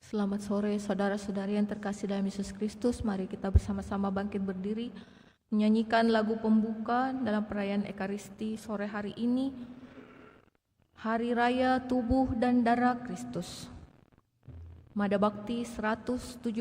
Selamat sore saudara-saudari yang terkasih dalam Yesus Kristus. Mari kita bersama-sama bangkit berdiri, menyanyikan lagu pembuka dalam perayaan Ekaristi sore hari ini, Hari Raya Tubuh dan Darah Kristus. Mada Bakti 171.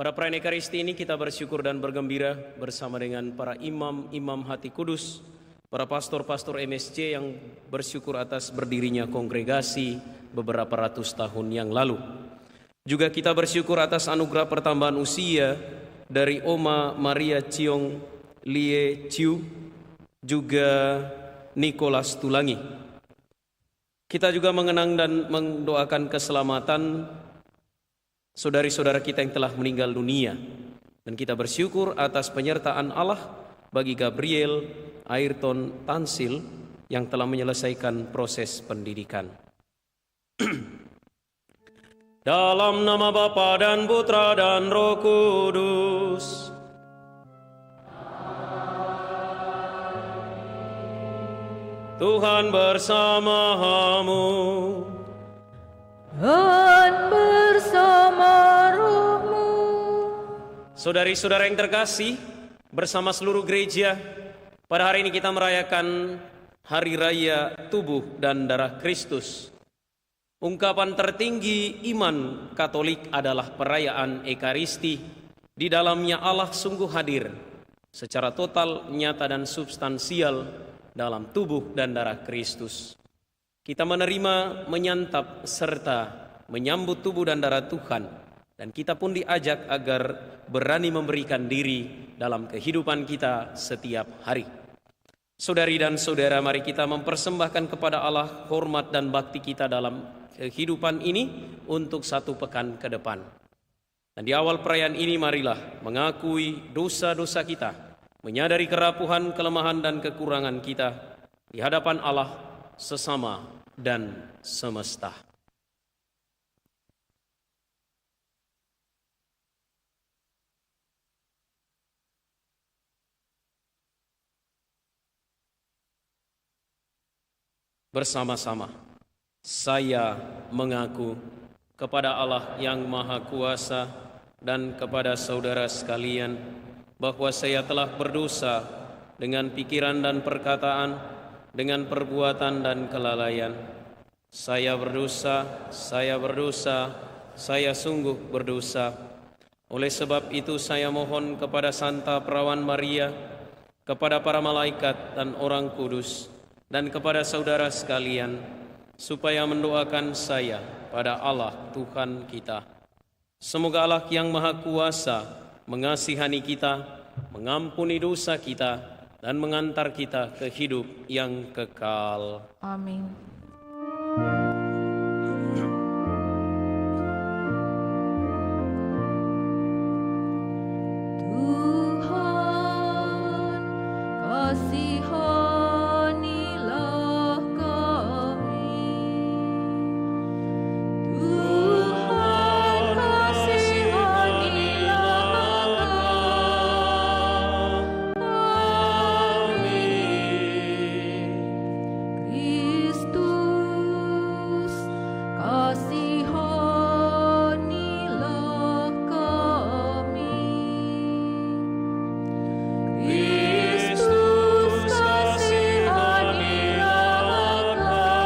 Pada perayaan Ekaristi ini kita bersyukur dan bergembira bersama dengan para imam-imam hati kudus, para pastor-pastor MSC yang bersyukur atas berdirinya kongregasi beberapa ratus tahun yang lalu. Juga kita bersyukur atas anugerah pertambahan usia dari Oma Maria Ciong Lie Ciu, juga Nicholas Tulangi. Kita juga mengenang dan mendoakan keselamatan saudari-saudara kita yang telah meninggal dunia. Dan kita bersyukur atas penyertaan Allah bagi Gabriel Ayrton Tansil yang telah menyelesaikan proses pendidikan. Dalam nama Bapa dan Putra dan Roh Kudus. Tuhan bersamamu. Dan bersama rohmu. Saudari-saudara yang terkasih, bersama seluruh gereja, pada hari ini kita merayakan Hari Raya Tubuh dan Darah Kristus. Ungkapan tertinggi iman Katolik adalah perayaan Ekaristi. Di dalamnya Allah sungguh hadir secara total, nyata dan substansial dalam tubuh dan darah Kristus. Kita menerima, menyantap, serta menyambut tubuh dan darah Tuhan. Dan kita pun diajak agar berani memberikan diri dalam kehidupan kita setiap hari. Saudari dan saudara, mari kita mempersembahkan kepada Allah hormat dan bakti kita dalam kehidupan ini untuk 1 pekan ke depan. Dan di awal perayaan ini marilah mengakui dosa-dosa kita, menyadari kerapuhan, kelemahan dan kekurangan kita di hadapan Allah, sesama dan semesta. Bersama-sama saya mengaku kepada Allah yang Maha Kuasa dan kepada saudara sekalian bahwa saya telah berdosa dengan pikiran dan perkataan, dengan perbuatan dan kelalaian. Saya berdosa, saya sungguh berdosa. Oleh sebab itu saya mohon kepada Santa Perawan Maria, kepada para malaikat dan orang kudus, dan kepada saudara sekalian, supaya mendoakan saya pada Allah Tuhan kita. Semoga Allah yang Maha Kuasa mengasihani kita, mengampuni dosa kita, dan mengantar kita ke hidup yang kekal. Amin. Tuhan, kasihanilah kami. Tuhan, kasihanilah kami. Kristus, kasihanilah kami. Kristus, kasihanilah kami.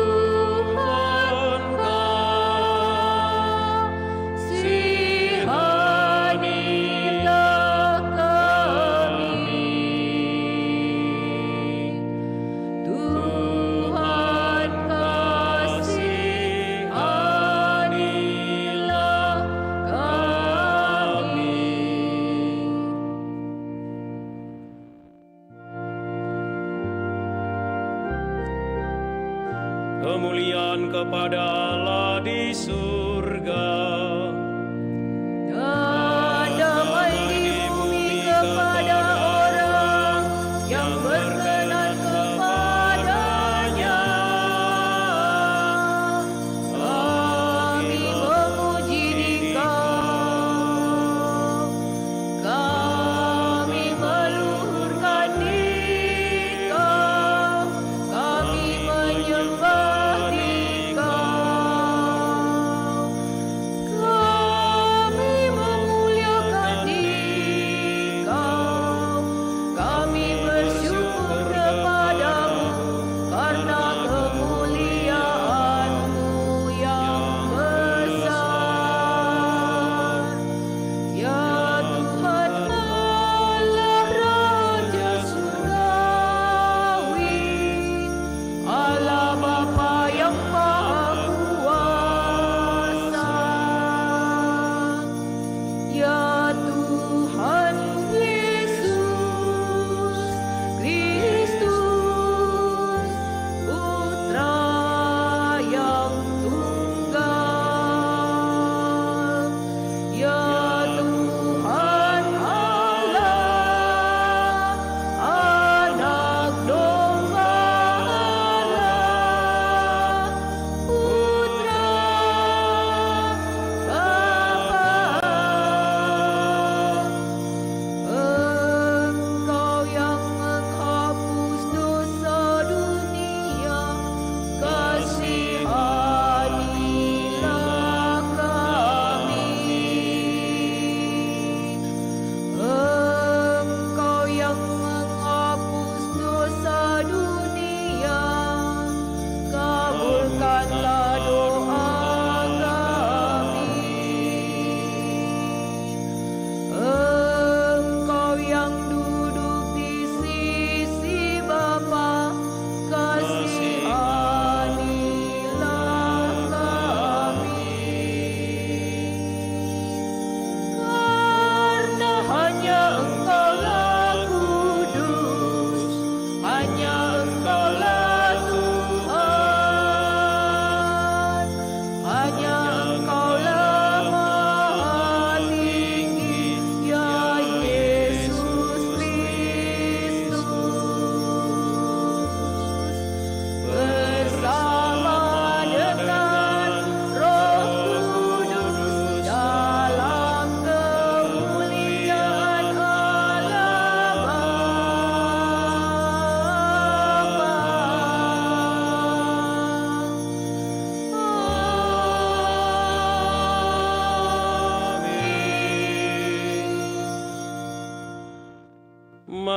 Tuhan, kasihanilah kami. Tuhan, kasihanilah kami. Tuhan, kasihanilah kami. Kemuliaan kepada Allah di surga Dan damai di bumi kepada orang yang berkenan kepadanya. Kami memuji Dikau, kami meluhurkan Dikau, kami menyembah Dikau.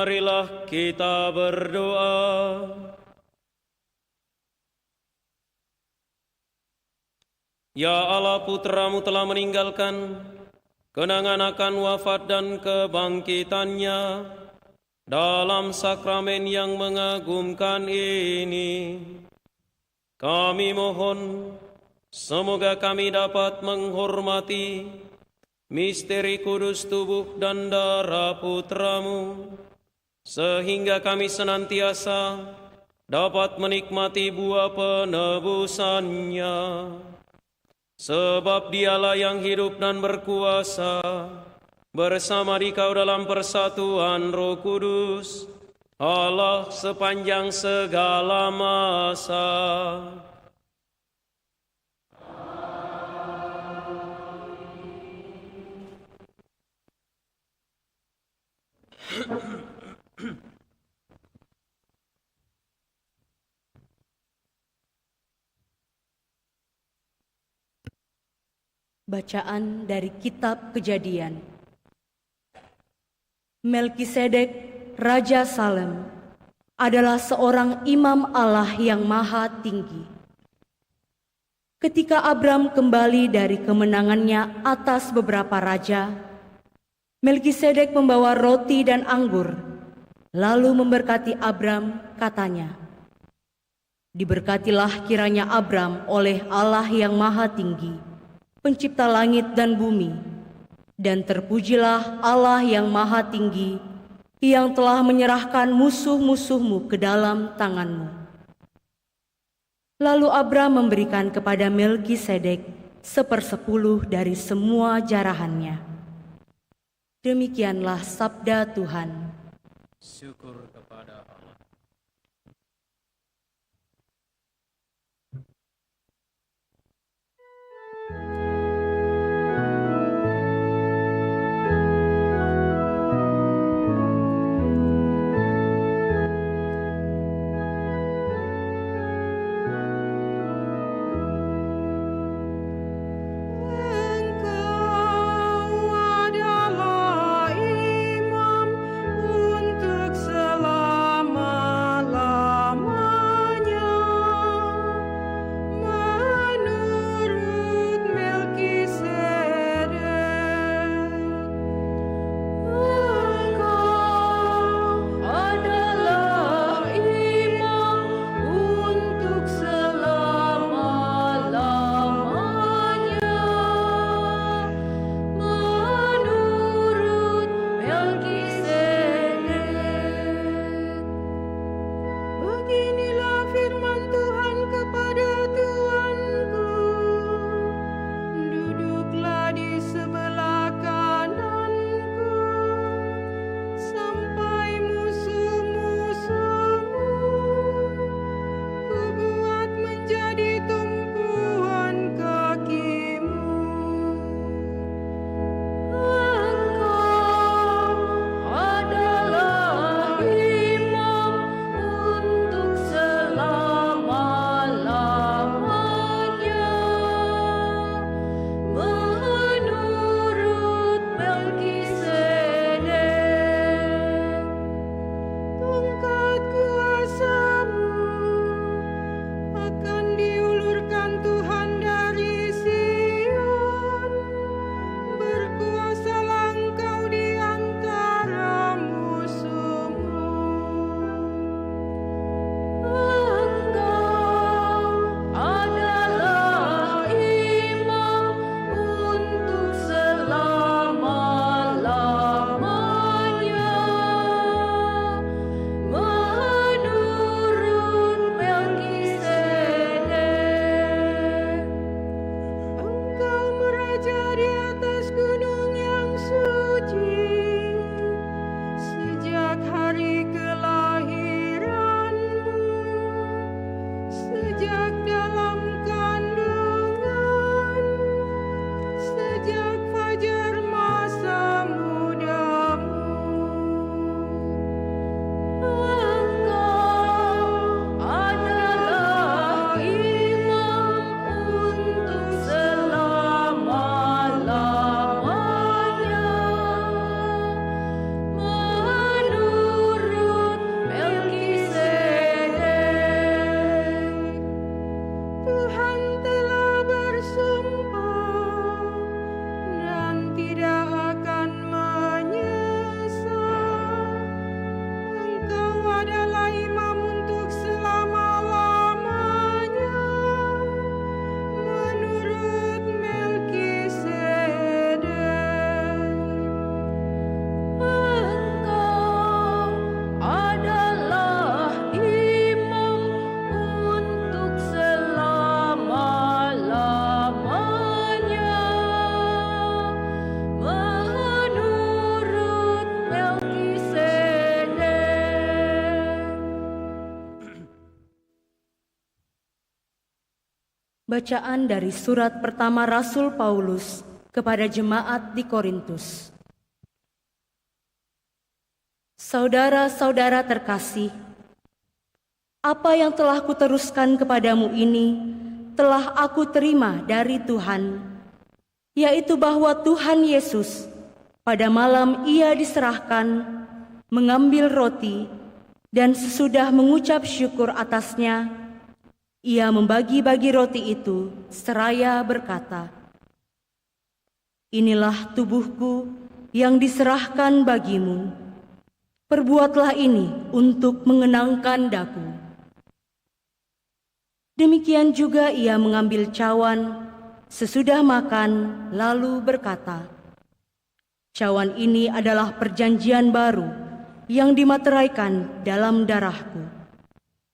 Marilah kita berdoa. Ya Allah, Putra-Mu telah meninggalkan kenangan akan wafat dan kebangkitannya dalam sakramen yang mengagumkan ini. Kami mohon, semoga kami dapat menghormati misteri kudus tubuh dan darah Putra-Mu, sehingga kami senantiasa dapat menikmati buah penebusannya. Sebab Dialah yang hidup dan berkuasa bersama Dikau dalam persatuan Roh Kudus, Allah sepanjang segala masa. Bacaan dari Kitab Kejadian. Melkisedek, Raja Salem, adalah seorang imam Allah yang maha tinggi. Ketika Abram kembali dari kemenangannya atas beberapa raja, Melkisedek membawa roti dan anggur, lalu memberkati Abram, katanya, "Diberkatilah kiranya Abram oleh Allah yang maha tinggi, Pencipta langit dan bumi, dan terpujilah Allah yang maha tinggi, yang telah menyerahkan musuh-musuhmu ke dalam tanganmu." Lalu Abram memberikan kepada Melkisedek 1/10 dari semua jarahannya. Demikianlah sabda Tuhan. Syukur kepada Allah. Adalah imam untuk selamanya. Bacaan dari surat pertama Rasul Paulus kepada jemaat di Korintus. Saudara-saudara terkasih, apa yang telah kuteruskan kepadamu ini telah aku terima dari Tuhan, yaitu bahwa Tuhan Yesus pada malam Ia diserahkan mengambil roti, dan sesudah mengucap syukur atasnya, Ia membagi-bagi roti itu seraya berkata, "Inilah tubuhku yang diserahkan bagimu. Perbuatlah ini untuk mengenangkan daku." Demikian juga Ia mengambil cawan sesudah makan, lalu berkata, "Cawan ini adalah perjanjian baru yang dimateraikan dalam darahku.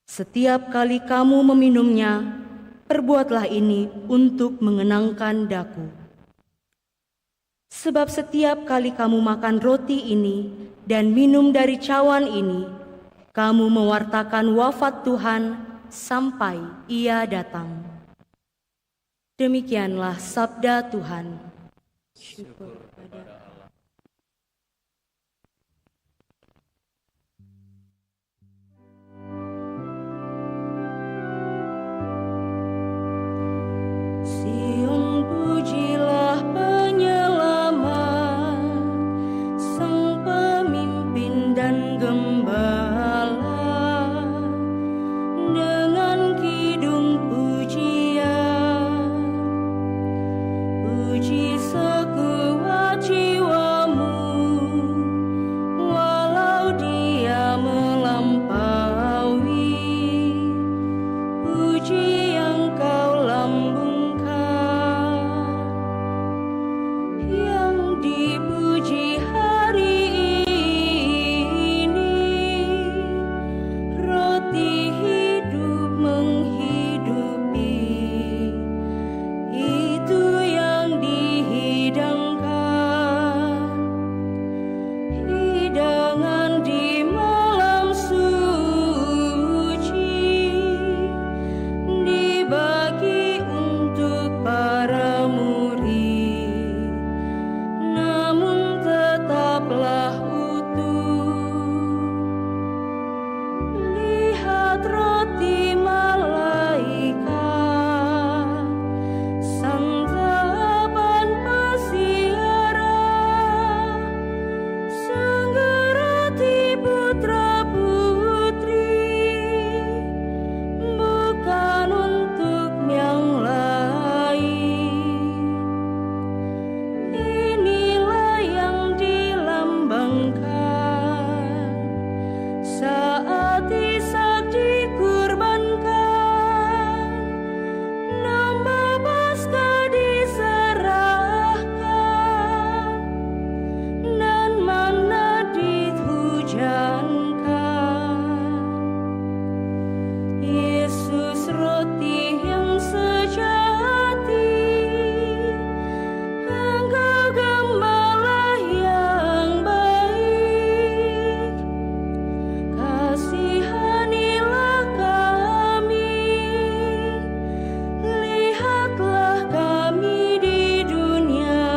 Setiap kali kamu meminumnya, perbuatlah ini untuk mengenangkan daku. Sebab setiap kali kamu makan roti ini dan minum dari cawan ini, kamu mewartakan wafat Tuhan sampai Ia datang." Demikianlah sabda Tuhan. Syukur pada Allah. Sion, pujilah penyelamat, Sang Pemimpin dan Gembala, dengan kidung pujian. Puji sekuat jiwamu, walau dia melampaui. Puji yang kau lambungkan, yang dipuji hari ini. Roti hidup menghidupi, itu yang dihidangkan. Hidangan di malam suci, dibagi untuk para murid, namun tetaplah utuh. Lihat roti malaikat, santapan peziarah, senggerati putra-putri, bukan untuk yang lain. Inilah yang dilambangkan saat Ishak dikurbankan, domba Paskah diserahkan, dan manna dihujankan. Yesus roti yang sejati, Engkau gembala yang baik. Kasihanilah kami, lihatlah kami di dunia,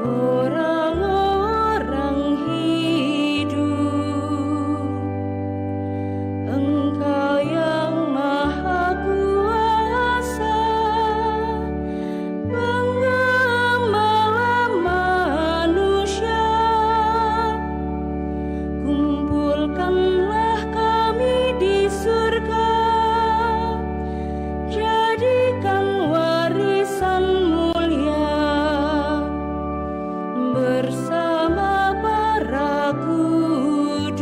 orang-orang hidup. Engkau yang Maha Kuasa, penggembala manusia, kumpulkanlah kami di surga, jadikan warisan mulia bersama para kudus.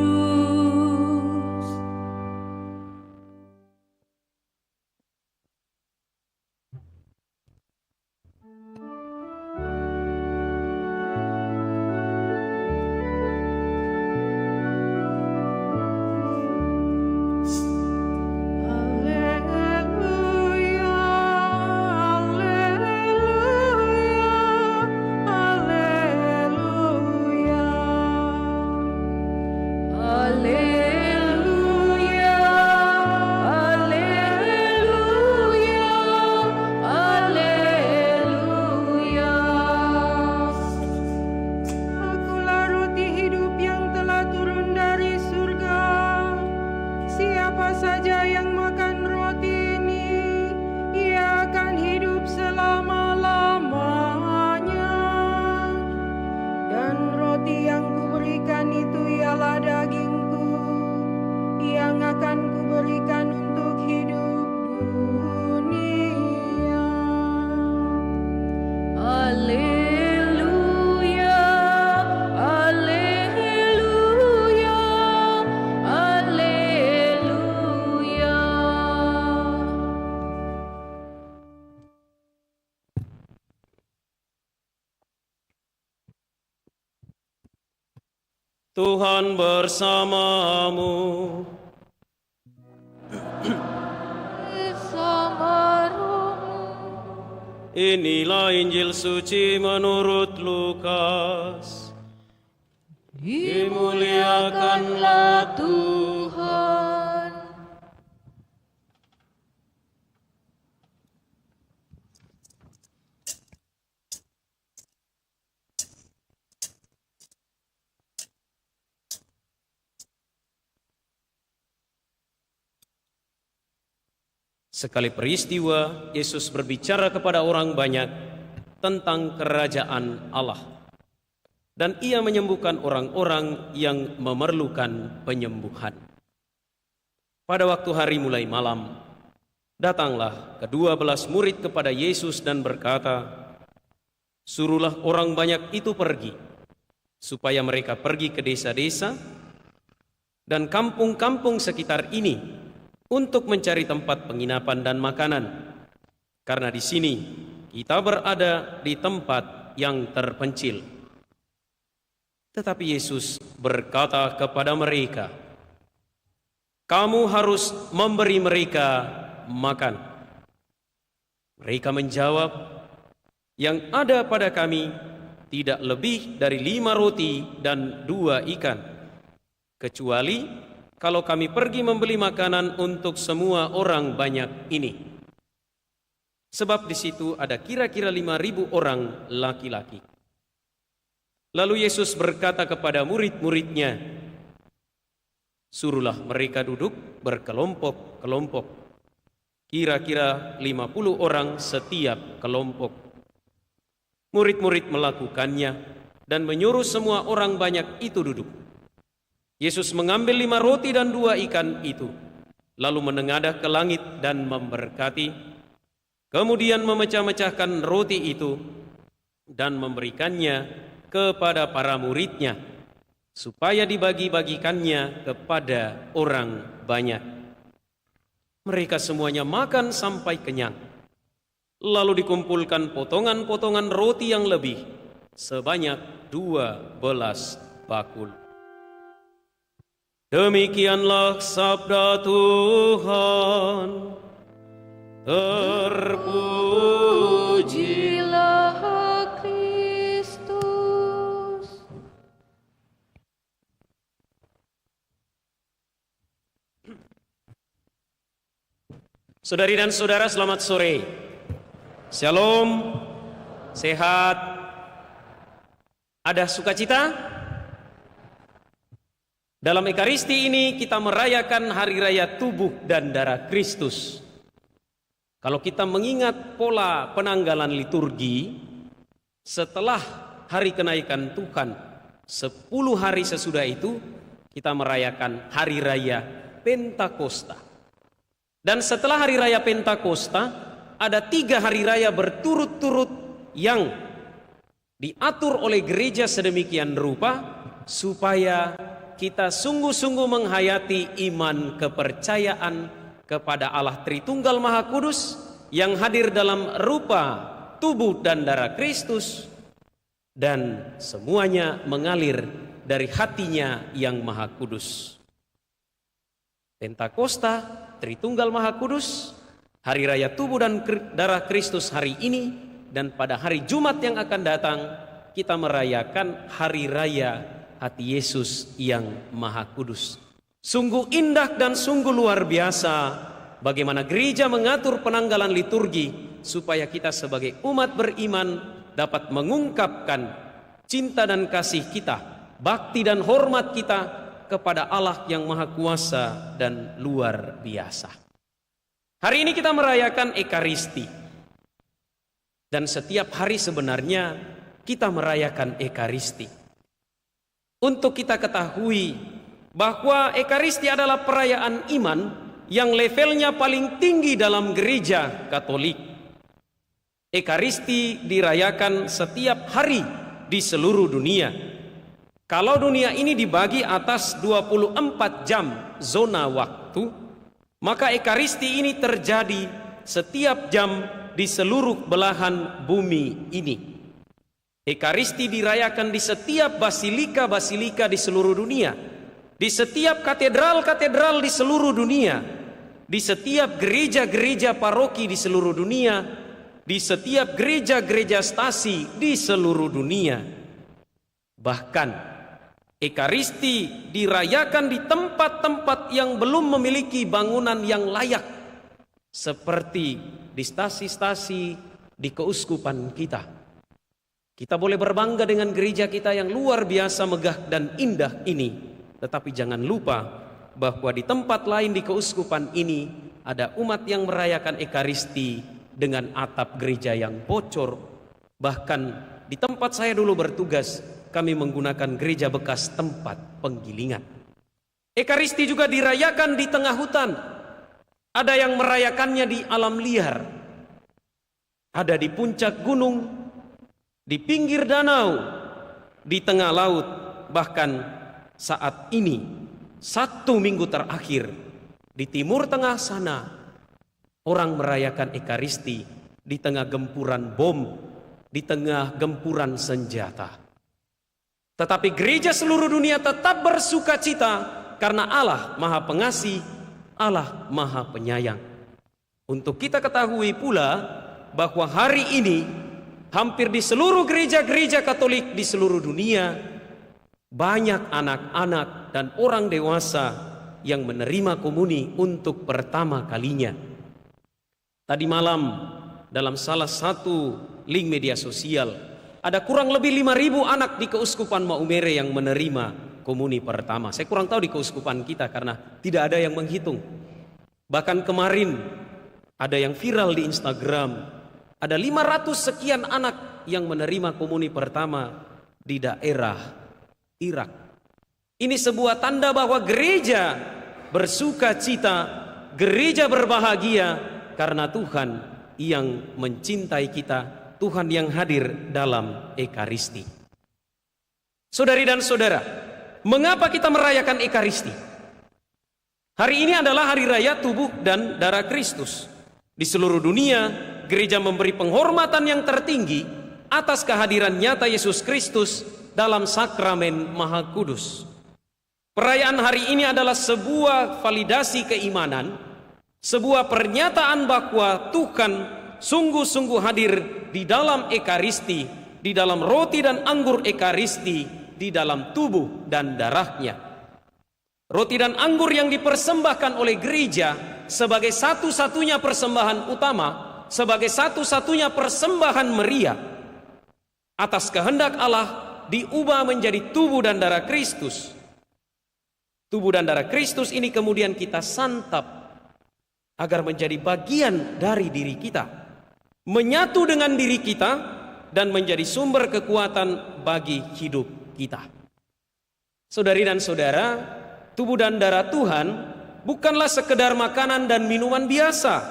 Alleluia, alleluia, alleluia. Alleluia, alleluia. Tuhan bersamamu. Bersama rohmu. Inilah Injil suci menurut Lukas. Dimuliakanlah Tuhan. Sekali peristiwa, Yesus berbicara kepada orang banyak tentang kerajaan Allah. Dan ia menyembuhkan orang-orang yang memerlukan penyembuhan. Pada waktu hari mulai malam, datanglah ke-12 murid kepada Yesus dan berkata, "Suruhlah orang banyak itu pergi, supaya mereka pergi ke desa-desa dan kampung-kampung sekitar ini untuk mencari tempat penginapan dan makanan, karena di sini kita berada di tempat yang terpencil." Tetapi Yesus berkata kepada mereka, "Kamu harus memberi mereka makan." Mereka menjawab, "Yang ada pada kami tidak lebih dari 5 roti dan 2 ikan, kecuali kalau kami pergi membeli makanan untuk semua orang banyak ini." Sebab di situ ada kira-kira 5.000 orang laki-laki. Lalu Yesus berkata kepada murid-muridnya, "Suruhlah mereka duduk berkelompok-kelompok, kira-kira 50 orang setiap kelompok." Murid-murid melakukannya dan menyuruh semua orang banyak itu duduk. Yesus mengambil 5 roti dan 2 ikan itu, lalu menengadah ke langit dan memberkati, kemudian memecah-mecahkan roti itu dan memberikannya kepada para muridnya, supaya dibagi-bagikannya kepada orang banyak. Mereka semuanya makan sampai kenyang. Lalu dikumpulkan potongan-potongan roti yang lebih, sebanyak 12 bakul. Demikianlah sabda Tuhan. Terpujilah Kristus. Saudari dan saudara, selamat sore. Shalom. Sehat. Ada sukacita? Dalam Ekaristi ini kita merayakan hari raya tubuh dan darah Kristus. Kalau kita mengingat pola penanggalan liturgi, setelah hari kenaikan Tuhan, 10 hari sesudah itu kita merayakan hari raya Pentakosta. Dan setelah hari raya Pentakosta, ada 3 hari raya berturut-turut yang diatur oleh gereja sedemikian rupa supaya kita sungguh-sungguh menghayati iman kepercayaan kepada Allah Tritunggal Maha Kudus yang hadir dalam rupa tubuh dan darah Kristus, dan semuanya mengalir dari hatinya yang Maha Kudus. Pentakosta, Tritunggal Maha Kudus, hari raya tubuh dan darah Kristus hari ini, dan pada hari Jumat yang akan datang kita merayakan hari raya hati Yesus yang Maha Kudus. Sungguh indah dan sungguh luar biasa bagaimana gereja mengatur penanggalan liturgi supaya kita sebagai umat beriman dapat mengungkapkan cinta dan kasih kita, bakti dan hormat kita kepada Allah yang Maha Kuasa dan luar biasa. Hari ini kita merayakan Ekaristi. Dan setiap hari sebenarnya kita merayakan Ekaristi. Untuk kita ketahui bahwa Ekaristi adalah perayaan iman yang levelnya paling tinggi dalam gereja Katolik. Ekaristi dirayakan setiap hari di seluruh dunia. Kalau dunia ini dibagi atas 24 jam zona waktu, maka Ekaristi ini terjadi setiap jam di seluruh belahan bumi ini. Ekaristi dirayakan di setiap basilika-basilika di seluruh dunia, di setiap katedral-katedral di seluruh dunia, di setiap gereja-gereja paroki di seluruh dunia, di setiap gereja-gereja stasi di seluruh dunia. Bahkan Ekaristi dirayakan di tempat-tempat yang belum memiliki bangunan yang layak, seperti di stasi-stasi di keuskupan kita. Kita boleh berbangga dengan gereja kita yang luar biasa megah dan indah ini, tetapi jangan lupa bahwa di tempat lain di keuskupan ini ada umat yang merayakan Ekaristi dengan atap gereja yang bocor. Bahkan di tempat saya dulu bertugas, kami menggunakan gereja bekas tempat penggilingan. Ekaristi juga dirayakan di tengah hutan. Ada yang merayakannya di alam liar, ada di puncak gunung, di pinggir danau, di tengah laut. Bahkan saat ini 1 minggu terakhir di timur tengah sana, orang merayakan Ekaristi di tengah gempuran bom, di tengah gempuran senjata. Tetapi gereja seluruh dunia tetap bersuka cita karena Allah Maha Pengasih, Allah Maha Penyayang. Untuk kita ketahui pula bahwa hari ini hampir di seluruh gereja-gereja Katolik di seluruh dunia, banyak anak-anak dan orang dewasa yang menerima komuni untuk pertama kalinya. Tadi malam dalam salah satu link media sosial, ada kurang lebih 5.000 anak di Keuskupan Maumere yang menerima komuni pertama. Saya kurang tahu di keuskupan kita karena tidak ada yang menghitung. Bahkan kemarin ada yang viral di Instagram, ada 500 sekian anak yang menerima komuni pertama di daerah Irak. Ini sebuah tanda bahwa gereja bersuka cita, gereja berbahagia karena Tuhan yang mencintai kita, Tuhan yang hadir dalam Ekaristi. Saudari dan saudara, mengapa kita merayakan Ekaristi? Hari ini adalah hari raya tubuh dan darah Kristus. Di seluruh dunia, gereja memberi penghormatan yang tertinggi atas kehadiran nyata Yesus Kristus dalam sakramen Maha Kudus. Perayaan hari ini adalah sebuah validasi keimanan, sebuah pernyataan bahwa Tuhan sungguh-sungguh hadir di dalam Ekaristi, di dalam roti dan anggur Ekaristi, di dalam tubuh dan darahnya. Roti dan anggur yang dipersembahkan oleh gereja sebagai satu-satunya persembahan utama, sebagai satu-satunya persembahan meriah atas kehendak Allah, diubah menjadi tubuh dan darah Kristus. Tubuh dan darah Kristus ini kemudian kita santap agar menjadi bagian dari diri kita, menyatu dengan diri kita dan menjadi sumber kekuatan bagi hidup kita. Saudari dan saudara, tubuh dan darah Tuhan bukanlah sekedar makanan dan minuman biasa,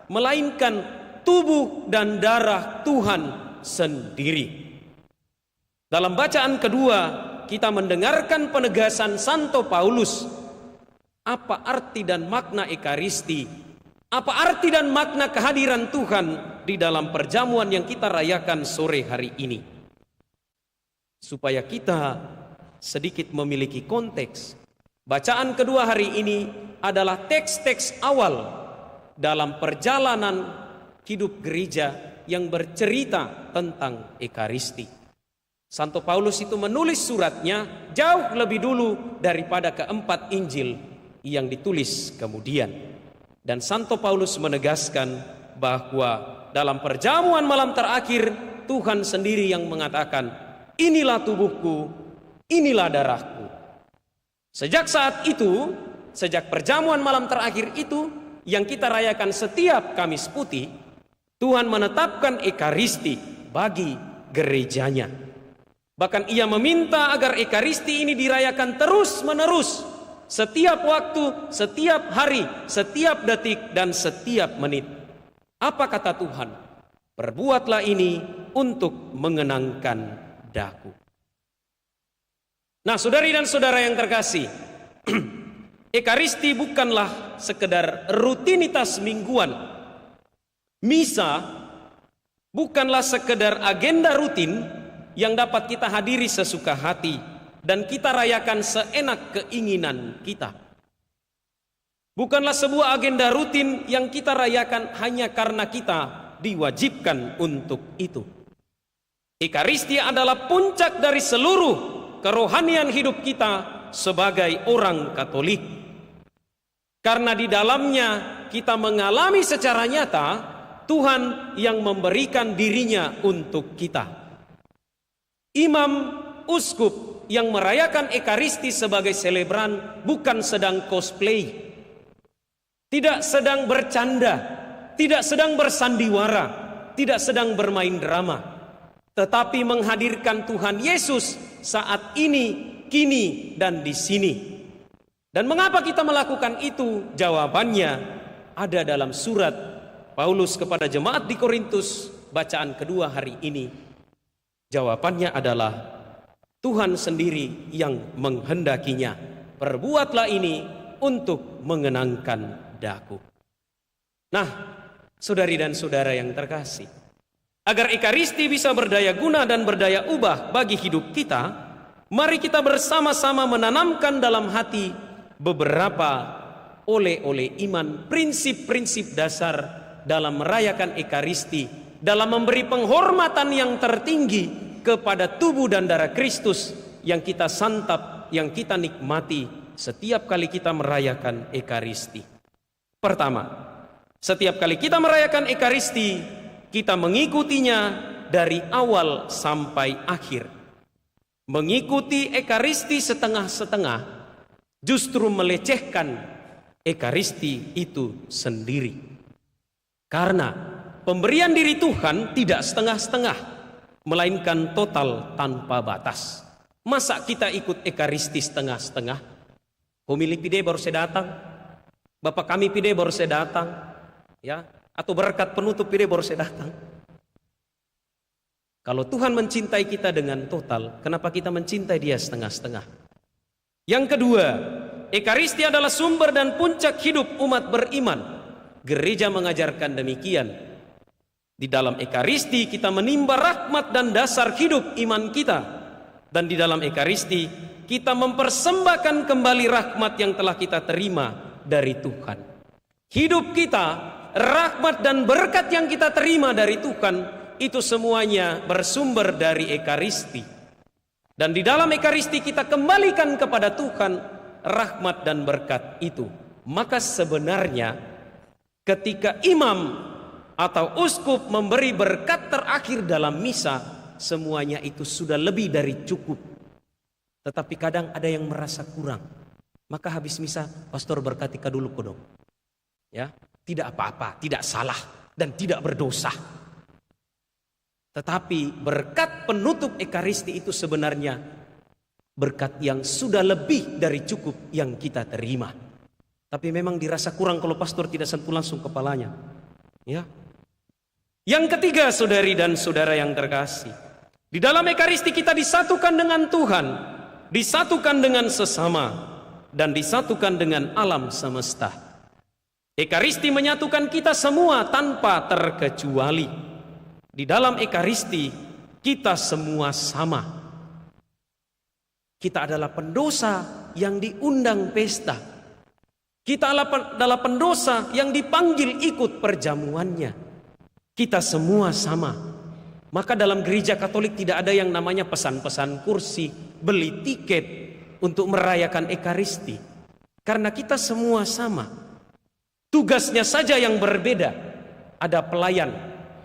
melainkan tubuh dan darah Tuhan sendiri. Dalam bacaan kedua, kita mendengarkan penegasan Santo Paulus. Apa arti dan makna Ekaristi? Apa arti dan makna kehadiran Tuhan di dalam perjamuan yang kita rayakan sore hari ini? Supaya kita sedikit memiliki konteks, bacaan kedua hari ini adalah teks-teks awal dalam perjalanan hidup gereja yang bercerita tentang Ekaristi. Santo Paulus itu menulis suratnya jauh lebih dulu daripada keempat Injil yang ditulis kemudian. Dan Santo Paulus menegaskan bahwa dalam perjamuan malam terakhir Tuhan sendiri yang mengatakan, inilah tubuhku, inilah darahku. Sejak saat itu, sejak perjamuan malam terakhir itu yang kita rayakan setiap Kamis Putih, Tuhan menetapkan Ekaristi bagi gerejanya. Bahkan ia meminta agar Ekaristi ini dirayakan terus-menerus, setiap waktu, setiap hari, setiap detik, dan setiap menit. Apa kata Tuhan? Perbuatlah ini untuk mengenangkan daku. Nah, saudari dan saudara yang terkasih, Ekaristi bukanlah sekedar rutinitas mingguan. Misa bukanlah sekedar agenda rutin yang dapat kita hadiri sesuka hati dan kita rayakan seenak keinginan kita. Bukanlah sebuah agenda rutin yang kita rayakan hanya karena kita diwajibkan untuk itu. Ekaristia adalah puncak dari seluruh kerohanian hidup kita sebagai orang Katolik. Karena di dalamnya kita mengalami secara nyata Tuhan yang memberikan dirinya untuk kita. Imam, uskup yang merayakan Ekaristi sebagai selebran bukan sedang cosplay, tidak sedang bercanda, tidak sedang bersandiwara, tidak sedang bermain drama, tetapi menghadirkan Tuhan Yesus saat ini, kini, dan di sini. Dan mengapa kita melakukan itu? Jawabannya ada dalam surat Paulus kepada jemaat di Korintus, bacaan kedua hari ini. Jawabannya adalah Tuhan sendiri yang menghendakinya. Perbuatlah ini untuk mengenangkan daku. Nah, saudari dan saudara yang terkasih, agar Ekaristi bisa berdaya guna dan berdaya ubah bagi hidup kita, mari kita bersama-sama menanamkan dalam hati beberapa oleh-oleh iman, prinsip-prinsip dasar dalam merayakan Ekaristi, dalam memberi penghormatan yang tertinggi kepada tubuh dan darah Kristus yang kita santap, yang kita nikmati setiap kali kita merayakan Ekaristi. Pertama, setiap kali kita merayakan Ekaristi, kita mengikutinya dari awal sampai akhir. Mengikuti Ekaristi setengah-setengah justru melecehkan Ekaristi itu sendiri. Karena pemberian diri Tuhan tidak setengah-setengah, melainkan total tanpa batas. Masa kita ikut Ekaristi setengah-setengah? Homili pide baru saya datang, Bapak kami pide baru saya datang, ya, atau berkat penutup pide baru saya datang. Kalau Tuhan mencintai kita dengan total, kenapa kita mencintai Dia setengah-setengah? Yang kedua, Ekaristi adalah sumber dan puncak hidup umat beriman. Gereja mengajarkan demikian. Di dalam Ekaristi kita menimba rahmat dan dasar hidup iman kita. Dan di dalam Ekaristi kita mempersembahkan kembali rahmat yang telah kita terima dari Tuhan. Hidup kita, rahmat dan berkat yang kita terima dari Tuhan, itu semuanya bersumber dari Ekaristi. Dan di dalam Ekaristi kita kembalikan kepada Tuhan rahmat dan berkat itu. Maka sebenarnya ketika imam atau uskup memberi berkat terakhir dalam misa, semuanya itu sudah lebih dari cukup. Tetapi kadang ada yang merasa kurang. Maka habis misa, pastor berkati ka dulu kodong. Ya, tidak apa-apa, tidak salah dan tidak berdosa. Tetapi berkat penutup Ekaristi itu sebenarnya berkat yang sudah lebih dari cukup yang kita terima. Tapi memang dirasa kurang kalau pastor tidak sentuh langsung kepalanya. Ya. Yang ketiga, saudari dan saudara yang terkasih, di dalam Ekaristi kita disatukan dengan Tuhan, disatukan dengan sesama, dan disatukan dengan alam semesta. Ekaristi menyatukan kita semua tanpa terkecuali. Di dalam Ekaristi kita semua sama. Kita adalah pendosa yang diundang pesta. Kita adalah pendosa yang dipanggil ikut perjamuannya. Kita semua sama. Maka dalam gereja Katolik tidak ada yang namanya pesan-pesan kursi, beli tiket untuk merayakan Ekaristi. Karena kita semua sama. Tugasnya saja yang berbeda. Ada pelayan,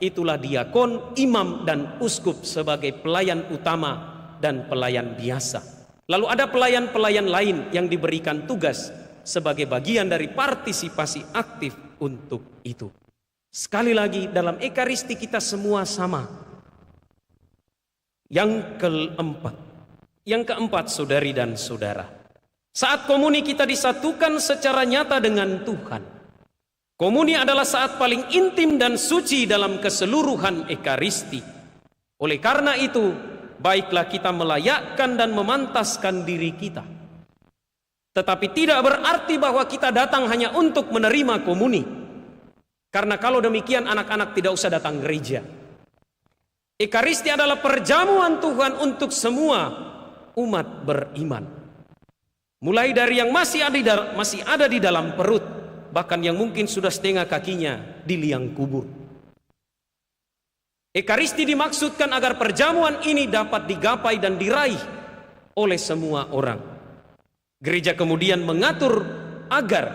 itulah diakon, imam, dan uskup sebagai pelayan utama dan pelayan biasa. Lalu ada pelayan-pelayan lain yang diberikan tugas sebagai bagian dari partisipasi aktif untuk itu. Sekali lagi, dalam Ekaristi kita semua sama. Yang keempat, saudari dan saudara, saat komuni kita disatukan secara nyata dengan Tuhan. Komuni adalah saat paling intim dan suci dalam keseluruhan Ekaristi. Oleh karena itu, baiklah kita melayakkan dan memantaskan diri kita. Tetapi tidak berarti bahwa kita datang hanya untuk menerima komuni. Karena kalau demikian anak-anak tidak usah datang gereja. Ekaristi adalah perjamuan Tuhan untuk semua umat beriman. Mulai dari yang masih ada di dalam perut, bahkan yang mungkin sudah setengah kakinya di liang kubur. Ekaristi dimaksudkan agar perjamuan ini dapat digapai dan diraih oleh semua orang. Gereja kemudian mengatur agar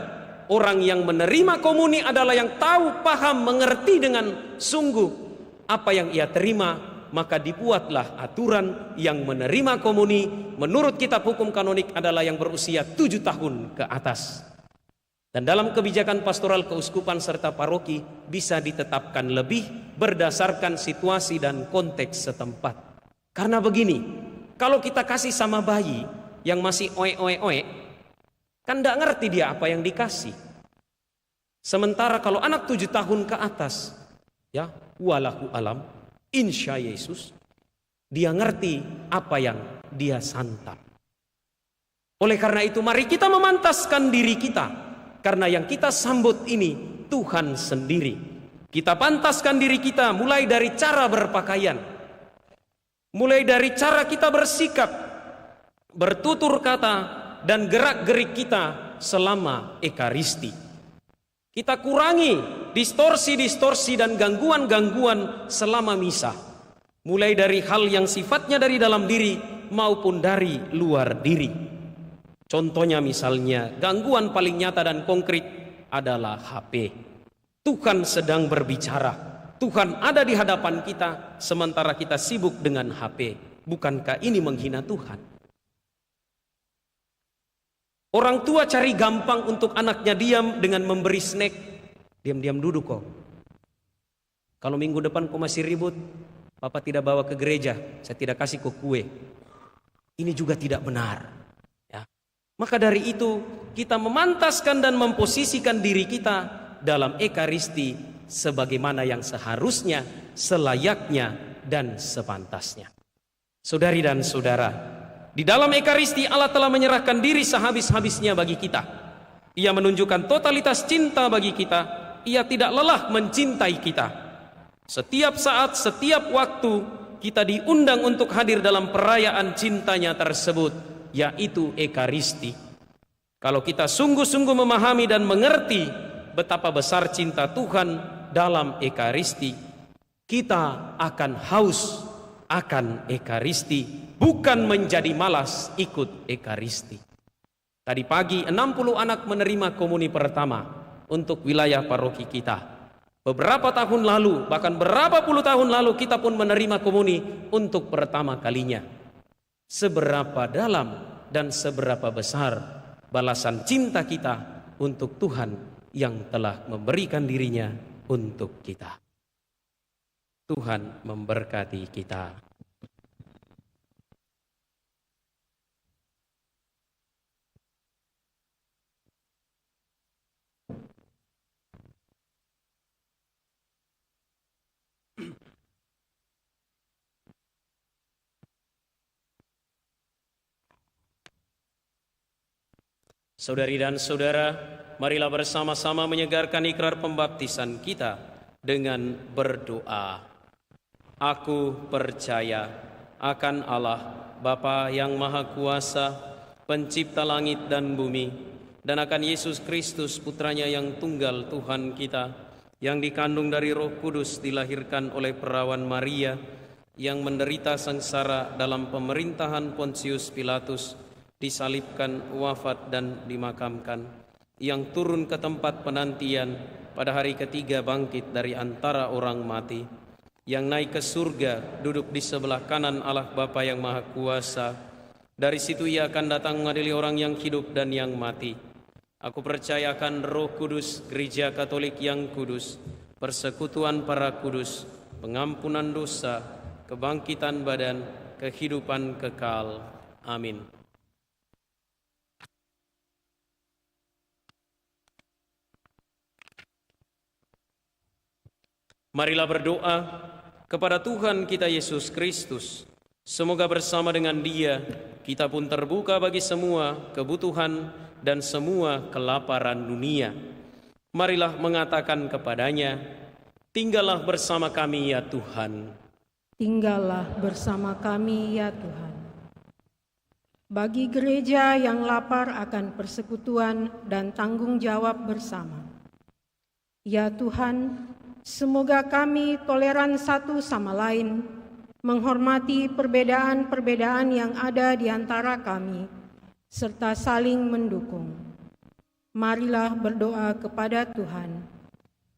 orang yang menerima komuni adalah yang tahu, paham, mengerti dengan sungguh apa yang ia terima, maka dibuatlah aturan yang menerima komuni menurut kitab hukum kanonik adalah yang berusia 7 tahun ke atas. Dan dalam kebijakan pastoral keuskupan serta paroki bisa ditetapkan lebih berdasarkan situasi dan konteks setempat. Karena begini, kalau kita kasih sama bayi yang masih oe-oe-oe, kan tidak ngerti dia apa yang dikasih. Sementara kalau anak 7 tahun ke atas, ya, walahu alam, insya Yesus, dia ngerti apa yang dia santap. Oleh karena itu mari kita memantaskan diri kita, karena yang kita sambut ini Tuhan sendiri. Kita pantaskan diri kita mulai dari cara berpakaian, mulai dari cara kita bersikap, bertutur kata, dan gerak-gerik kita selama Ekaristi. Kita kurangi distorsi-distorsi dan gangguan-gangguan selama misa, mulai dari hal yang sifatnya dari dalam diri maupun dari luar diri. Contohnya misalnya gangguan paling nyata dan konkret adalah HP. Tuhan sedang berbicara, Tuhan ada di hadapan kita sementara kita sibuk dengan HP. Bukankah ini menghina Tuhan? Orang tua cari gampang untuk anaknya diam dengan memberi snack. Diam-diam duduk kok. Kalau minggu depan kau masih ribut, Papa tidak bawa ke gereja, saya tidak kasih kau kue. Ini juga tidak benar. Ya. Maka dari itu kita memantaskan dan memposisikan diri kita dalam Ekaristi sebagaimana yang seharusnya, selayaknya, dan sepantasnya. Saudari dan saudara, di dalam Ekaristi Allah telah menyerahkan diri sehabis-habisnya bagi kita. Ia menunjukkan totalitas cinta bagi kita. Ia tidak lelah mencintai kita. Setiap saat, setiap waktu kita diundang untuk hadir dalam perayaan cintanya tersebut, yaitu Ekaristi. Kalau kita sungguh-sungguh memahami dan mengerti betapa besar cinta Tuhan dalam Ekaristi, kita akan haus akan Ekaristi, bukan menjadi malas ikut Ekaristi. Tadi pagi 60 anak menerima komuni pertama untuk wilayah paroki kita. Beberapa tahun lalu, bahkan berapa puluh tahun lalu kita pun menerima komuni untuk pertama kalinya. Seberapa dalam dan seberapa besar balasan cinta kita untuk Tuhan yang telah memberikan dirinya untuk kita. Tuhan memberkati kita. Saudari dan saudara, marilah bersama-sama menyegarkan ikrar pembaptisan kita dengan berdoa. Aku percaya akan Allah, Bapa yang Maha Kuasa, Pencipta langit dan bumi, dan akan Yesus Kristus, Putranya yang tunggal Tuhan kita, yang dikandung dari Roh Kudus, dilahirkan oleh perawan Maria, yang menderita sengsara dalam pemerintahan Pontius Pilatus, disalibkan, wafat dan dimakamkan, yang turun ke tempat penantian, pada hari ketiga bangkit dari antara orang mati, yang naik ke surga, duduk di sebelah kanan Allah Bapa yang Maha Kuasa. Dari situ ia akan datang mengadili orang yang hidup dan yang mati. Aku percaya akan Roh Kudus, Gereja Katolik yang kudus, persekutuan para kudus, pengampunan dosa, kebangkitan badan, kehidupan kekal. Amin. Marilah berdoa kepada Tuhan kita Yesus Kristus. Semoga bersama dengan Dia kita pun terbuka bagi semua kebutuhan dan semua kelaparan dunia. Marilah mengatakan kepadanya, tinggallah bersama kami ya Tuhan. Tinggallah bersama kami ya Tuhan. Bagi gereja yang lapar akan persekutuan dan tanggung jawab bersama, ya Tuhan, semoga kami toleran satu sama lain, menghormati perbedaan-perbedaan yang ada di antara kami, serta saling mendukung. Marilah berdoa kepada Tuhan.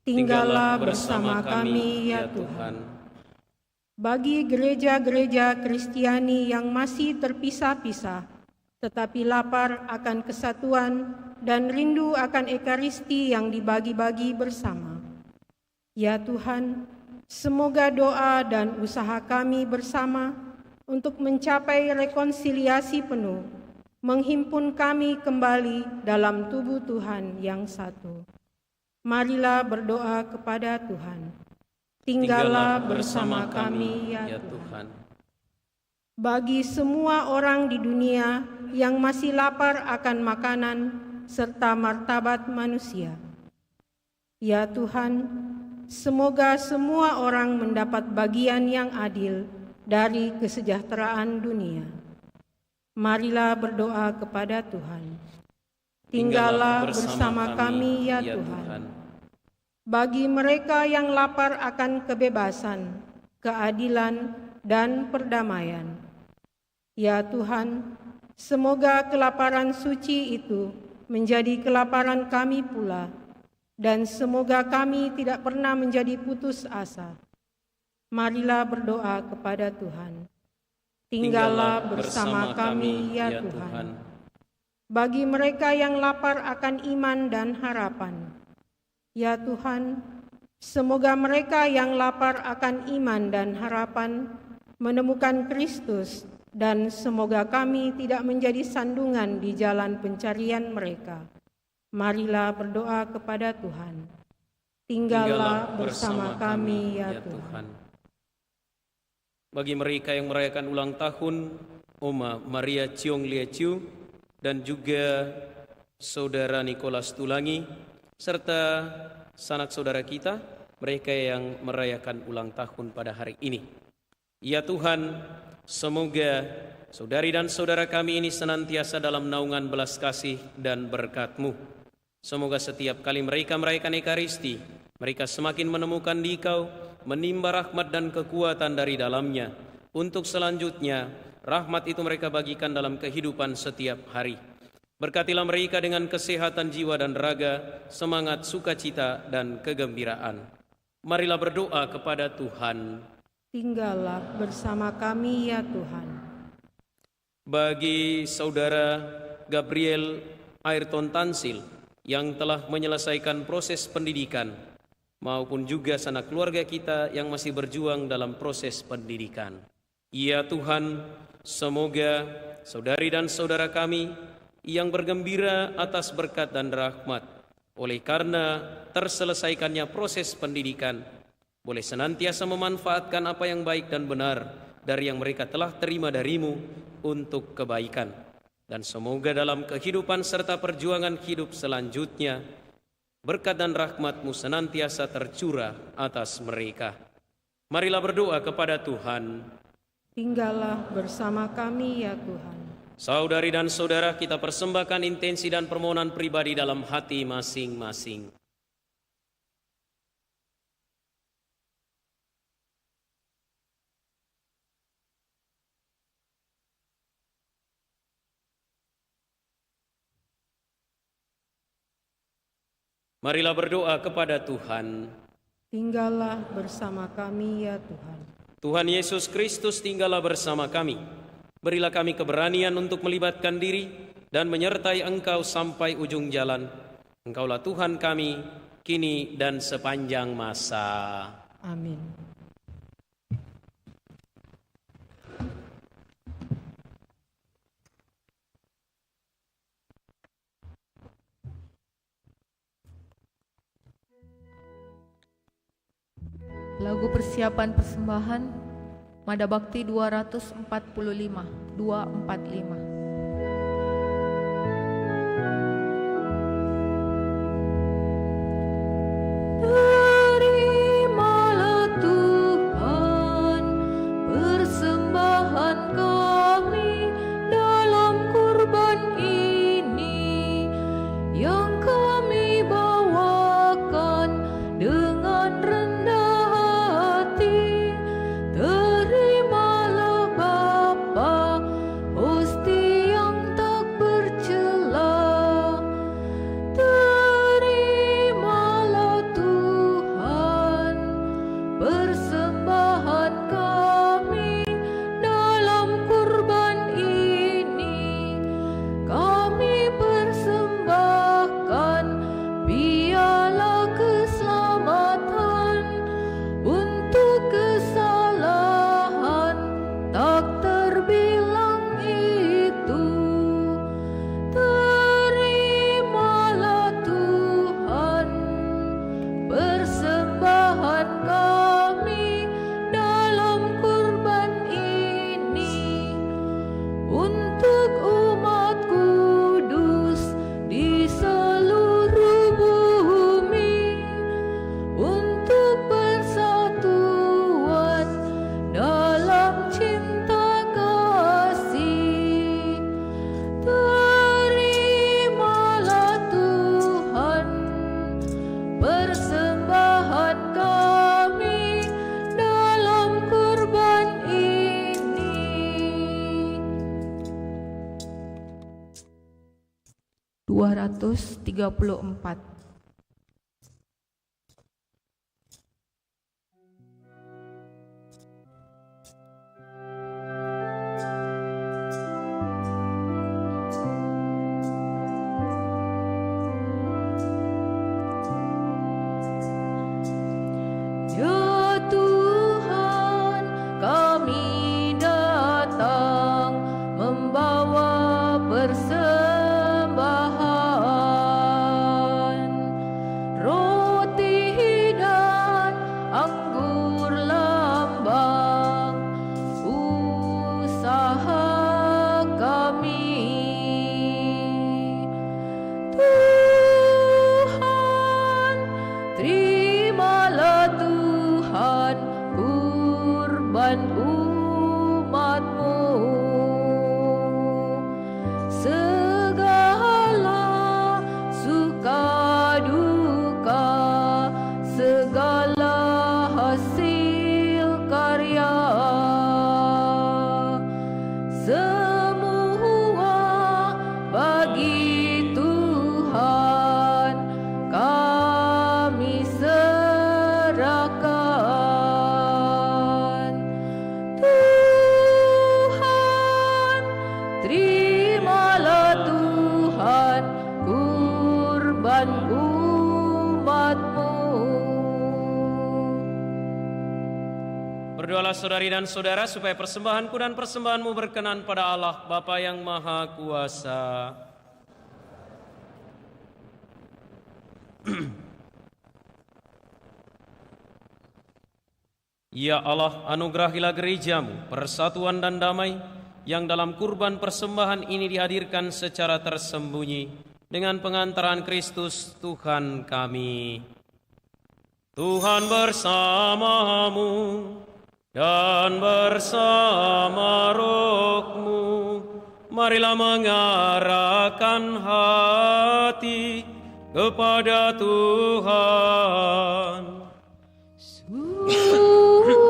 Tinggallah bersama kami ya Tuhan. Bagi gereja-gereja Kristiani yang masih terpisah-pisah, tetapi lapar akan kesatuan dan rindu akan Ekaristi yang dibagi-bagi bersama, ya Tuhan, semoga doa dan usaha kami bersama untuk mencapai rekonsiliasi penuh menghimpun kami kembali dalam tubuh Tuhan yang satu. Marilah berdoa kepada Tuhan. Tinggallah bersama kami ya Tuhan. Bagi semua orang di dunia yang masih lapar akan makanan serta martabat manusia, ya Tuhan, semoga semua orang mendapat bagian yang adil dari kesejahteraan dunia. Marilah berdoa kepada Tuhan. Tinggallah bersama kami ya Tuhan. Bagi mereka yang lapar akan kebebasan, keadilan, dan perdamaian, ya Tuhan, semoga kelaparan suci itu menjadi kelaparan kami pula, dan semoga kami tidak pernah menjadi putus asa. Marilah berdoa kepada Tuhan. Tinggallah bersama kami ya Tuhan. Bagi mereka yang lapar akan iman dan harapan, ya Tuhan, semoga mereka yang lapar akan iman dan harapan menemukan Kristus, dan semoga kami tidak menjadi sandungan di jalan pencarian mereka. Marilah berdoa kepada Tuhan. Tinggallah bersama kami ya Tuhan. Bagi mereka yang merayakan ulang tahun Oma Maria Ciong Lia Ciu dan juga Saudara Nikolas Tulangi, serta sanak saudara kita, mereka yang merayakan ulang tahun pada hari ini. Ya Tuhan, semoga saudari dan saudara kami ini senantiasa dalam naungan belas kasih dan berkat-Mu. Semoga setiap kali mereka merayakan Ekaristi, mereka semakin menemukan di Kau, menimba rahmat dan kekuatan dari dalamnya. Untuk selanjutnya, rahmat itu mereka bagikan dalam kehidupan setiap hari. Berkatilah mereka dengan kesehatan jiwa dan raga, semangat, sukacita, dan kegembiraan. Marilah berdoa kepada Tuhan. Tinggallah bersama kami ya Tuhan. Bagi saudara Gabriel Ayrton Tansil yang telah menyelesaikan proses pendidikan, maupun juga sanak keluarga kita yang masih berjuang dalam proses pendidikan. Ya Tuhan, semoga saudari dan saudara kami yang bergembira atas berkat dan rahmat oleh karena terselesaikannya proses pendidikan, boleh senantiasa memanfaatkan apa yang baik dan benar dari yang mereka telah terima darimu untuk kebaikan. Dan semoga dalam kehidupan serta perjuangan hidup selanjutnya, berkat dan rahmat-Mu senantiasa tercurah atas mereka. Marilah berdoa kepada Tuhan. Tinggallah bersama kami ya Tuhan. Saudari dan saudara, kita persembahkan intensi dan permohonan pribadi dalam hati masing-masing. Marilah berdoa kepada Tuhan. Tinggallah bersama kami ya Tuhan. Tuhan Yesus Kristus, tinggallah bersama kami. Berilah kami keberanian untuk melibatkan diri dan menyertai Engkau sampai ujung jalan. Engkaulah Tuhan kami, kini dan sepanjang masa. Amin. Lagu persiapan persembahan Mada Bakti 245. Terimalah Tuhan 234. Ya Tuhan, kami datang membawa persembahan roti dan anggur lambang usaha kami. Tuhan, terimalah Tuhan kurban umat-Mu. Segala suka duka, segala hasil karya, semua bagi Tuhan kami serahkan. Tuhan, terimalah Tuhan kurban umat-Mu. Berdoalah saudari dan saudara supaya persembahanku dan persembahanmu berkenan pada Allah Bapa yang Maha Kuasa. Ya Allah, anugerahilah gereja-Mu persatuan dan damai yang dalam kurban persembahan ini dihadirkan secara tersembunyi dengan pengantaran Kristus Tuhan kami. Tuhan bersamamu dan bersama roh-Mu. Marilah mengarahkan hati kepada Tuhan.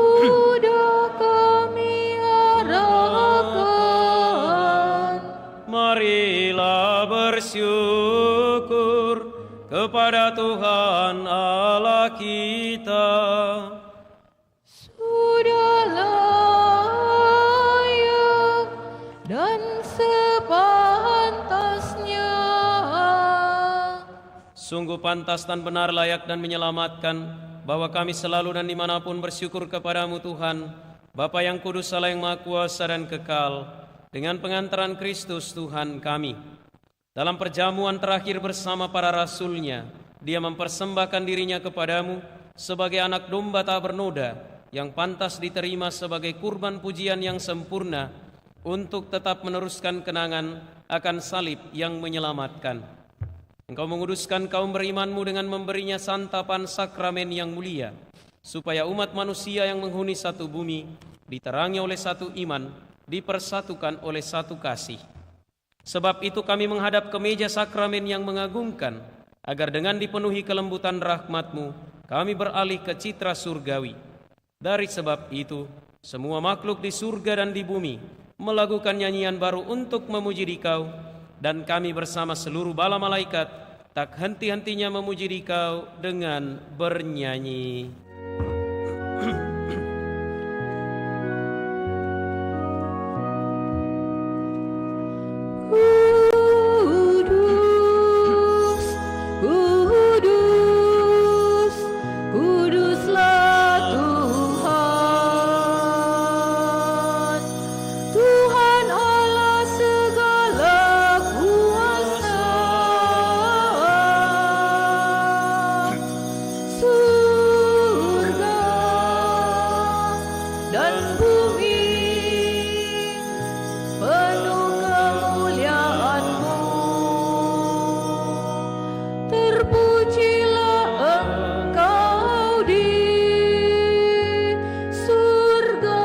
Sudah kami arahkan. Marilah bersyukur kepada Tuhan Allah kita. Sudah layak dan sepantasnya. Sungguh pantas dan benar, layak dan menyelamatkan, bahwa kami selalu dan dimanapun bersyukur kepadamu Tuhan, Bapa yang kudus, Allah yang Maha Kuasa dan kekal, dengan pengantaran Kristus Tuhan kami. Dalam perjamuan terakhir bersama para rasul-Nya, Dia mempersembahkan dirinya kepadamu sebagai anak domba tak bernoda, yang pantas diterima sebagai kurban pujian yang sempurna, untuk tetap meneruskan kenangan akan salib yang menyelamatkan. Engkau menguduskan kaum berimanmu dengan memberinya santapan sakramen yang mulia, supaya umat manusia yang menghuni satu bumi diterangi oleh satu iman, dipersatukan oleh satu kasih. Sebab itu kami menghadap ke meja sakramen yang mengagumkan, agar dengan dipenuhi kelembutan rahmat-Mu, kami beralih ke citra surgawi. Dari sebab itu, semua makhluk di surga dan di bumi melakukan nyanyian baru untuk memuji Dikau, dan kami bersama seluruh bala malaikat tak henti-hentinya memuji Dikau dengan bernyanyi. Kudus, kudus, kuduslah Tuhan, Tuhan Allah segala kuasa. Surga dan bumi penuh kemuliaan-Mu. Terpujilah Engkau di surga,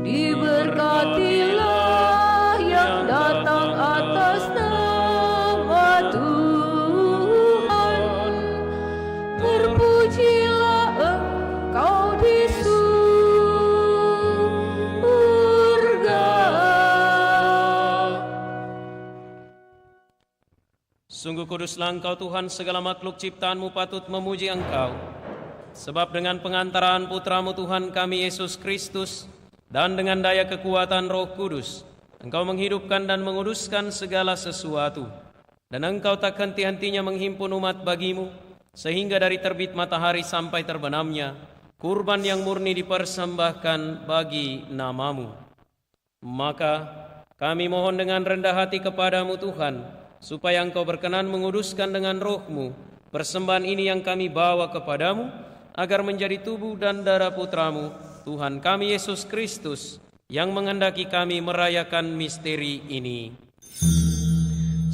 diberkatilah yang datang atas nama Tuhan. Terpujilah Engkau di Sungguh kuduslah Engkau Tuhan, segala makhluk ciptaan-Mu patut memuji Engkau. Sebab dengan pengantaraan Putra-Mu Tuhan kami Yesus Kristus, dan dengan daya kekuatan Roh Kudus, Engkau menghidupkan dan menguduskan segala sesuatu. Dan Engkau tak henti-hentinya menghimpun umat bagi-Mu, sehingga dari terbit matahari sampai terbenamnya, kurban yang murni dipersembahkan bagi nama-Mu. Maka kami mohon dengan rendah hati kepadamu Tuhan, supaya Engkau berkenan menguduskan dengan Roh-Mu persembahan ini yang kami bawa kepadamu, agar menjadi tubuh dan darah Putra-Mu, Tuhan kami Yesus Kristus, yang menghendaki kami merayakan misteri ini.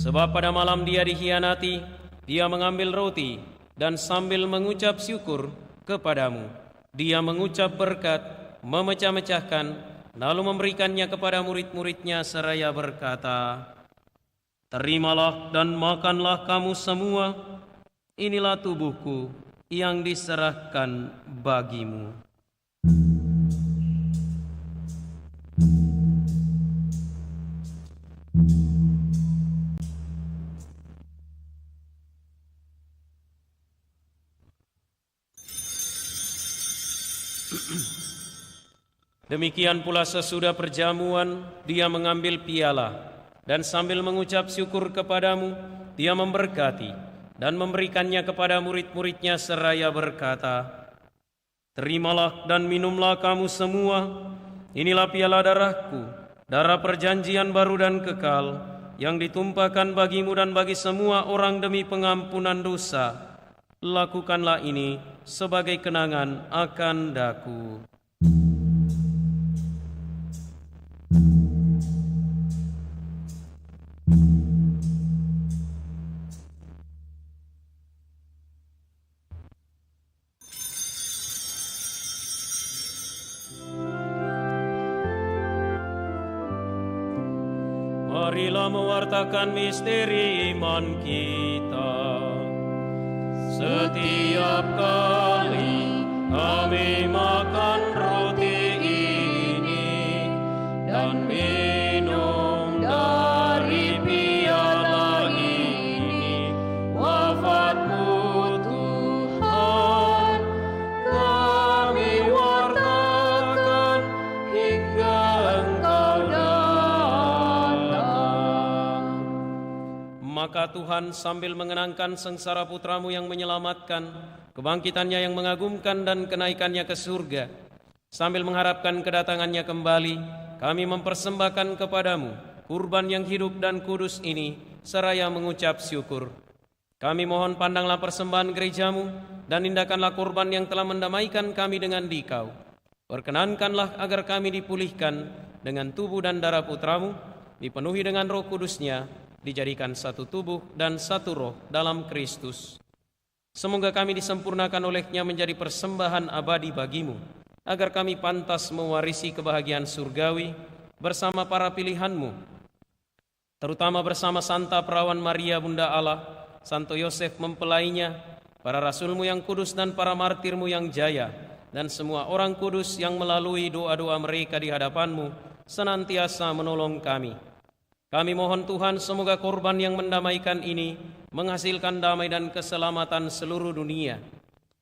Sebab pada malam Dia dikhianati, Dia mengambil roti, dan sambil mengucap syukur kepadamu, Dia mengucap berkat, memecah-mecahkan, lalu memberikannya kepada murid-muridnya seraya berkata, "Terimalah dan makanlah kamu semua, inilah tubuhku yang diserahkan bagimu." Demikian pula sesudah perjamuan, Dia mengambil piala, dan sambil mengucap syukur kepadamu, Dia memberkati dan memberikannya kepada murid-muridnya seraya berkata, "Terimalah dan minumlah kamu semua, inilah piala darahku, darah perjanjian baru dan kekal, yang ditumpahkan bagimu dan bagi semua orang demi pengampunan dosa. Lakukanlah ini sebagai kenangan akan daku." Marilah mewartakan misteri iman kita. Setiap kali kami makan roti ini dan minum dari piala ini, wafat-Mu Tuhan kami wartakan hingga Engkau datang. Maka Tuhan sambil mengenangkan sengsara Putra-Mu yang menyelamatkan, kebangkitannya yang mengagumkan dan kenaikannya ke surga, sambil mengharapkan kedatangannya kembali, kami mempersembahkan kepadamu kurban yang hidup dan kudus ini, seraya mengucap syukur. Kami mohon pandanglah persembahan gereja-Mu, dan indahkanlah kurban yang telah mendamaikan kami dengan Dikau. Perkenankanlah agar kami dipulihkan dengan tubuh dan darah Putra-Mu, dipenuhi dengan Roh Kudus-Nya, dijadikan satu tubuh dan satu roh dalam Kristus. Semoga kami disempurnakan oleh-Nya menjadi persembahan abadi bagi-Mu, agar kami pantas mewarisi kebahagiaan surgawi bersama para pilihan-Mu, terutama bersama Santa Perawan Maria Bunda Allah, Santo Yosef mempelainya, para rasul-Mu yang kudus dan para martir-Mu yang jaya, dan semua orang kudus yang melalui doa-doa mereka di hadapan-Mu senantiasa menolong kami. Kami mohon Tuhan, semoga korban yang mendamaikan ini menghasilkan damai dan keselamatan seluruh dunia.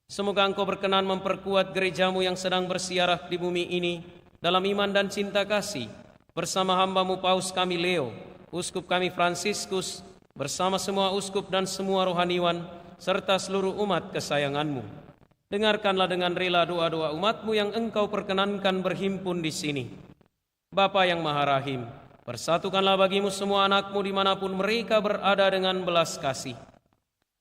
Semoga Engkau berkenan memperkuat gereja-Mu yang sedang bersiarah di bumi ini dalam iman dan cinta kasih, bersama hamba-Mu Paus kami Leo, uskup kami Fransiskus, bersama semua uskup dan semua rohaniwan, serta seluruh umat kesayangan-Mu. Dengarkanlah dengan rela doa-doa umat-Mu yang Engkau perkenankan berhimpun di sini. Bapa yang Maha Rahim, persatukanlah bagi-Mu semua anak-Mu dimanapun mereka berada dengan belas kasih.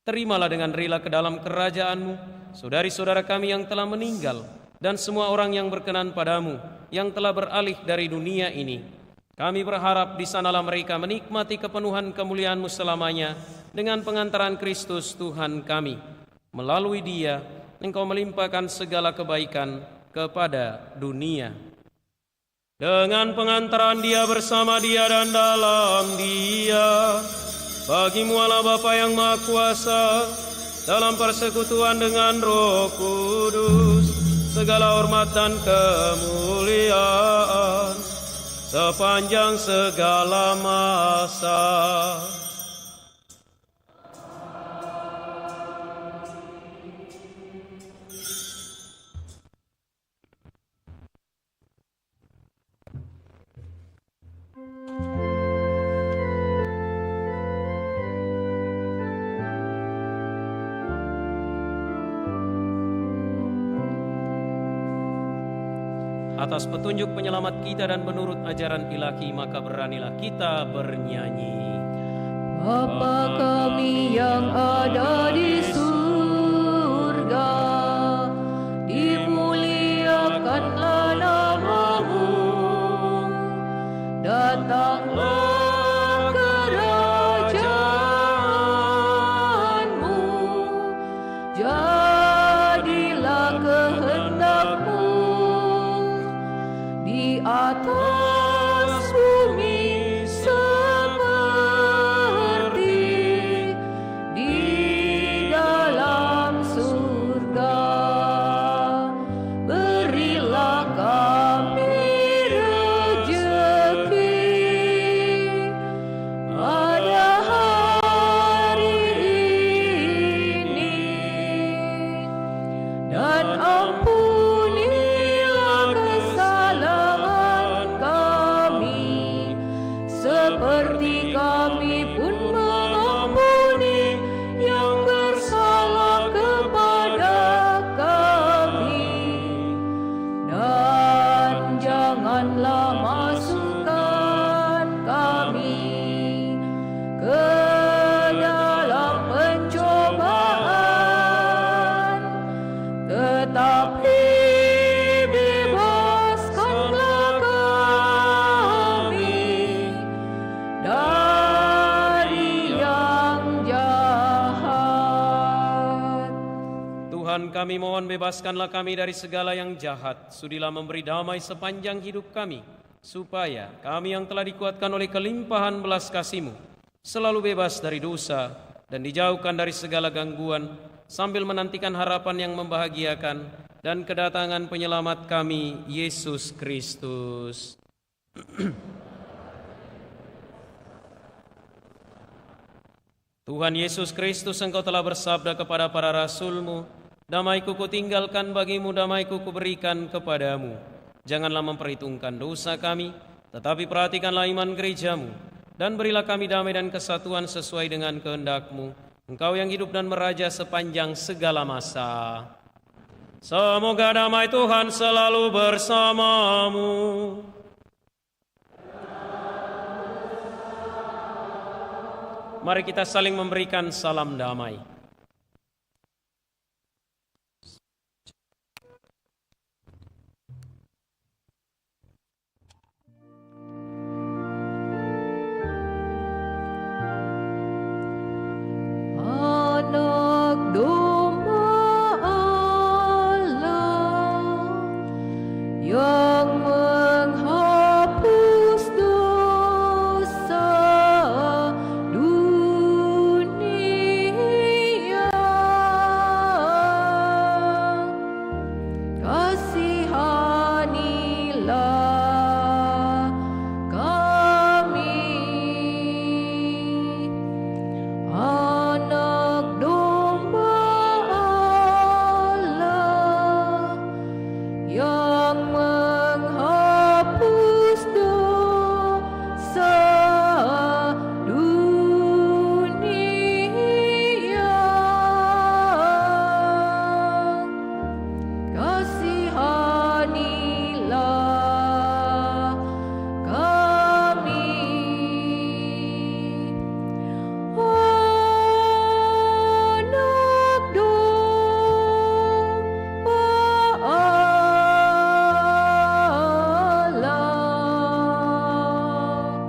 Terimalah dengan rela ke dalam kerajaan-Mu saudari-saudara kami yang telah meninggal, dan semua orang yang berkenan pada-Mu, yang telah beralih dari dunia ini. Kami berharap di sanalah mereka menikmati kepenuhan kemuliaan-Mu selamanya, dengan pengantaran Kristus Tuhan kami. Melalui Dia, Engkau melimpahkan segala kebaikan kepada dunia. Dengan pengantaran Dia, bersama Dia dan dalam Dia, bagi-Mu Allah Bapa yang Maha Kuasa, dalam persekutuan dengan Roh Kudus, segala hormat dan kemuliaan sepanjang segala masa. atas petunjuk penyelamat kita dan menurut ajaran ilahi, maka beranilah kita bernyanyi. Bapa kami yang ada di surga, dimuliakanlah nama-Mu, datanglah kerajaan-Mu, jadilah kehendak-Mu di atas bumi seperti di dalam surga. Berilah kami rezeki pada hari ini, dan ampunilah kesalahan kami, seperti kami pun mengampuni yang bersalah kepada kami. Dan janganlah masukkan kami ke dalam pencobaan, tetapi bebaskanlah kami dari yang jahat. Tuhan, kami mohon bebaskanlah kami dari segala yang jahat. Sudilah memberi damai sepanjang hidup kami, supaya kami yang telah dikuatkan oleh kelimpahan belas kasih-Mu selalu bebas dari dosa dan dijauhkan dari segala gangguan, sambil menantikan harapan yang membahagiakan dan kedatangan penyelamat kami, Yesus Kristus. Tuhan Yesus Kristus, Engkau telah bersabda kepada para rasul-Mu, damai-Ku Kutinggalkan bagimu, damai-Ku Kuberikan kepadamu. Janganlah memperhitungkan dosa kami, tetapi perhatikanlah iman gereja-Mu, dan berilah kami damai dan kesatuan sesuai dengan kehendak-Mu, Engkau yang hidup dan meraja sepanjang segala masa. Semoga damai Tuhan selalu bersamamu. Mari kita saling memberikan salam damai. Anak domba Allah yang menghapus dosa dunia, kasihanilah kami. Anak domba Allah yang menghapus dosa dunia, kasihanilah kami. Anak domba Allah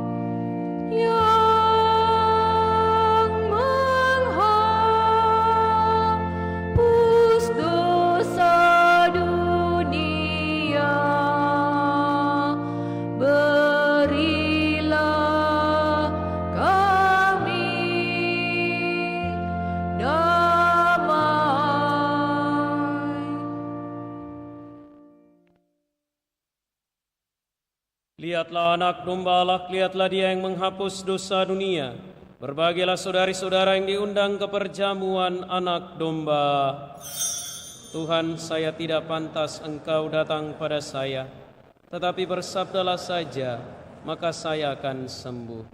yang menghapus dosa dunia, berilah kami damai. Lihatlah anak domba Allah, lihatlah Dia yang menghapus dosa dunia. Berbahagialah saudari-saudara yang diundang ke perjamuan anak domba. Tuhan, saya tidak pantas Engkau datang pada saya, tetapi bersabdalah saja, maka saya akan sembuh.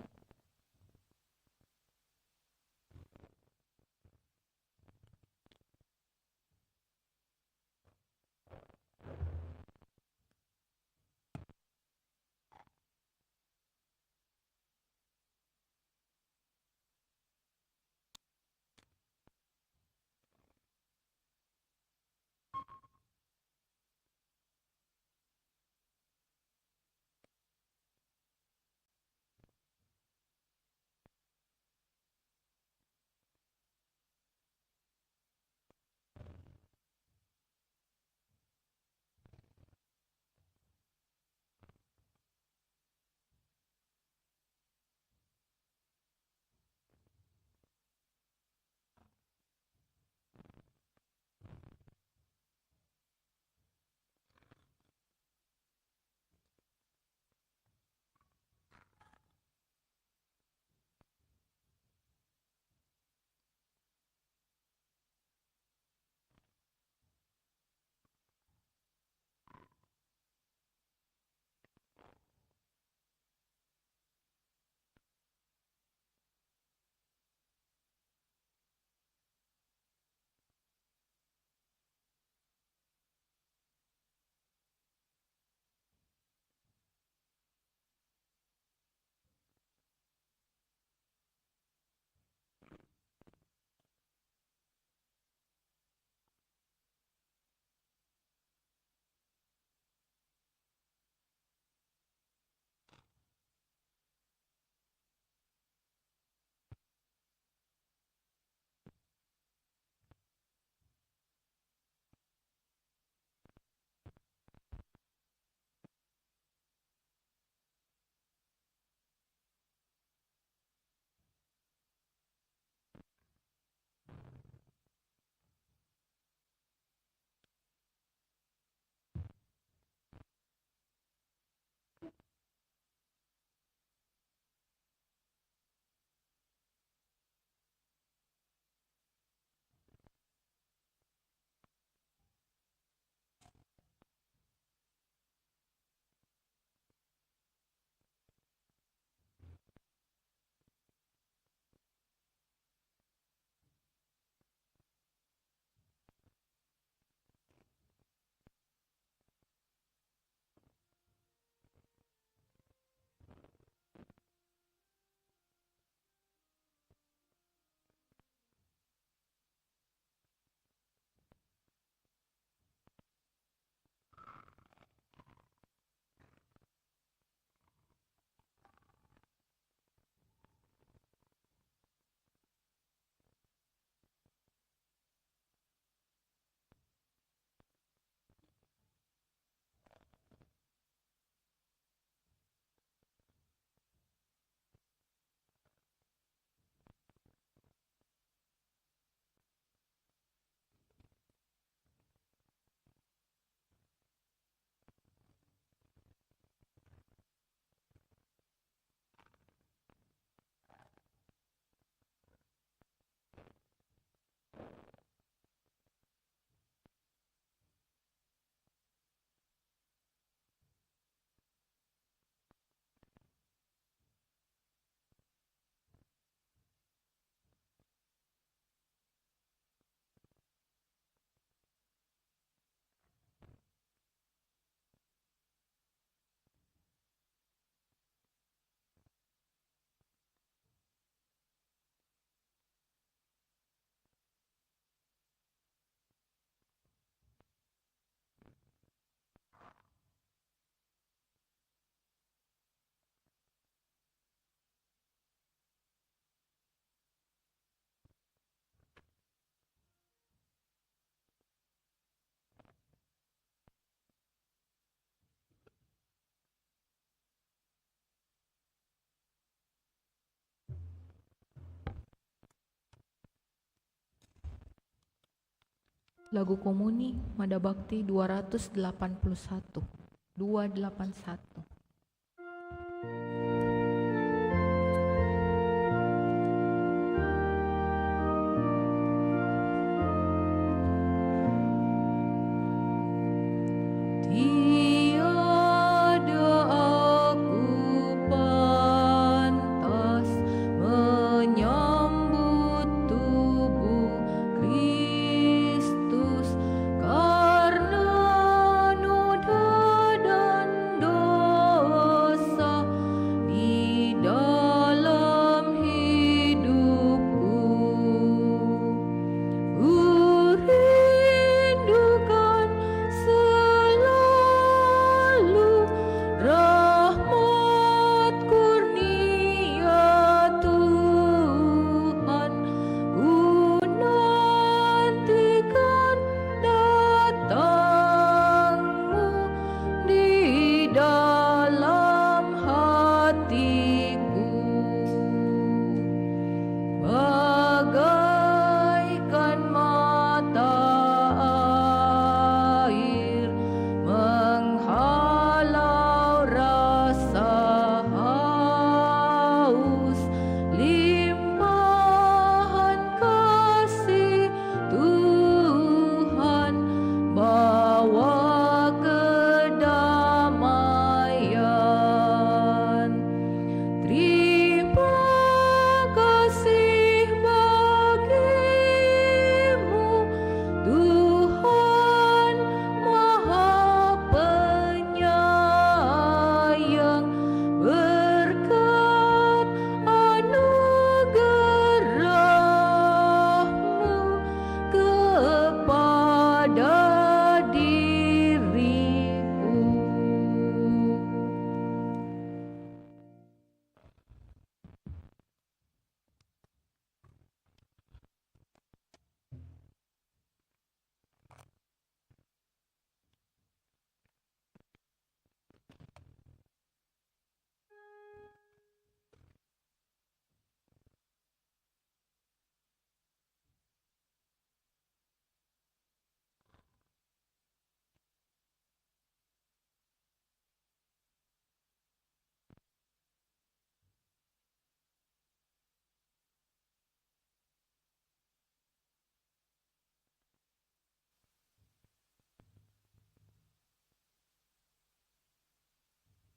Lagu Komuni Mada Bakti 281. 281.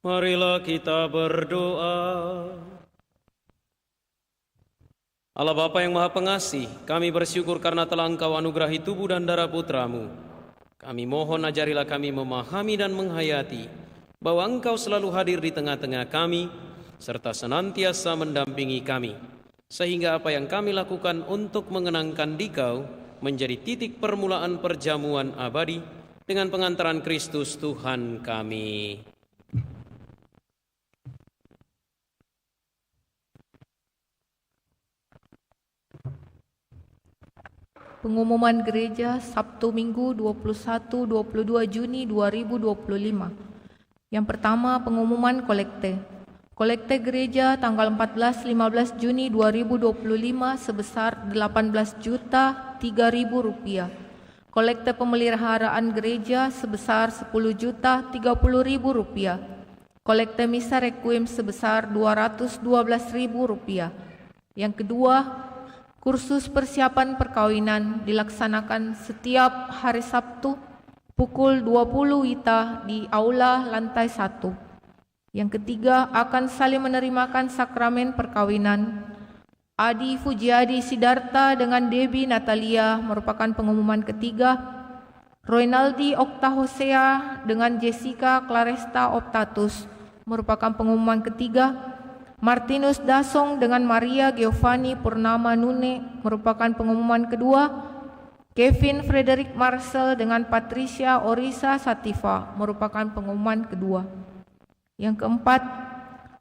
Marilah kita berdoa. Allah Bapa yang Maha Pengasih, kami bersyukur karena telah Engkau anugerahi tubuh dan darah Putra-Mu. Kami mohon ajarilah kami memahami dan menghayati bahwa Engkau selalu hadir di tengah-tengah kami, serta senantiasa mendampingi kami, sehingga apa yang kami lakukan untuk mengenangkan Dikau menjadi titik permulaan perjamuan abadi dengan pengantaran Kristus Tuhan kami. Pengumuman Gereja Sabtu Minggu 21-22 Juni 2025. Yang pertama, pengumuman kolekte. Kolekte gereja tanggal 14-15 Juni 2025 sebesar Rp18.003.000. Kolekte pemeliharaan gereja sebesar Rp10.030.000. Kolekte misa requiem sebesar Rp212.000. Yang kedua, kursus persiapan perkawinan dilaksanakan setiap hari Sabtu pukul 20 WITA di Aula lantai 1. Yang ketiga, akan saling menerimakan sakramen perkawinan. Adi Fujiadi Sidarta dengan Debbie Natalia merupakan pengumuman ketiga. Roynaldi Okta Hosea dengan Jessica Claresta Optatus merupakan pengumuman ketiga. Martinus Dasong dengan Maria Giovanni Purnama Nune merupakan pengumuman kedua. Kevin Frederick Marcel dengan Patricia Orisa Sativa merupakan pengumuman kedua. Yang keempat,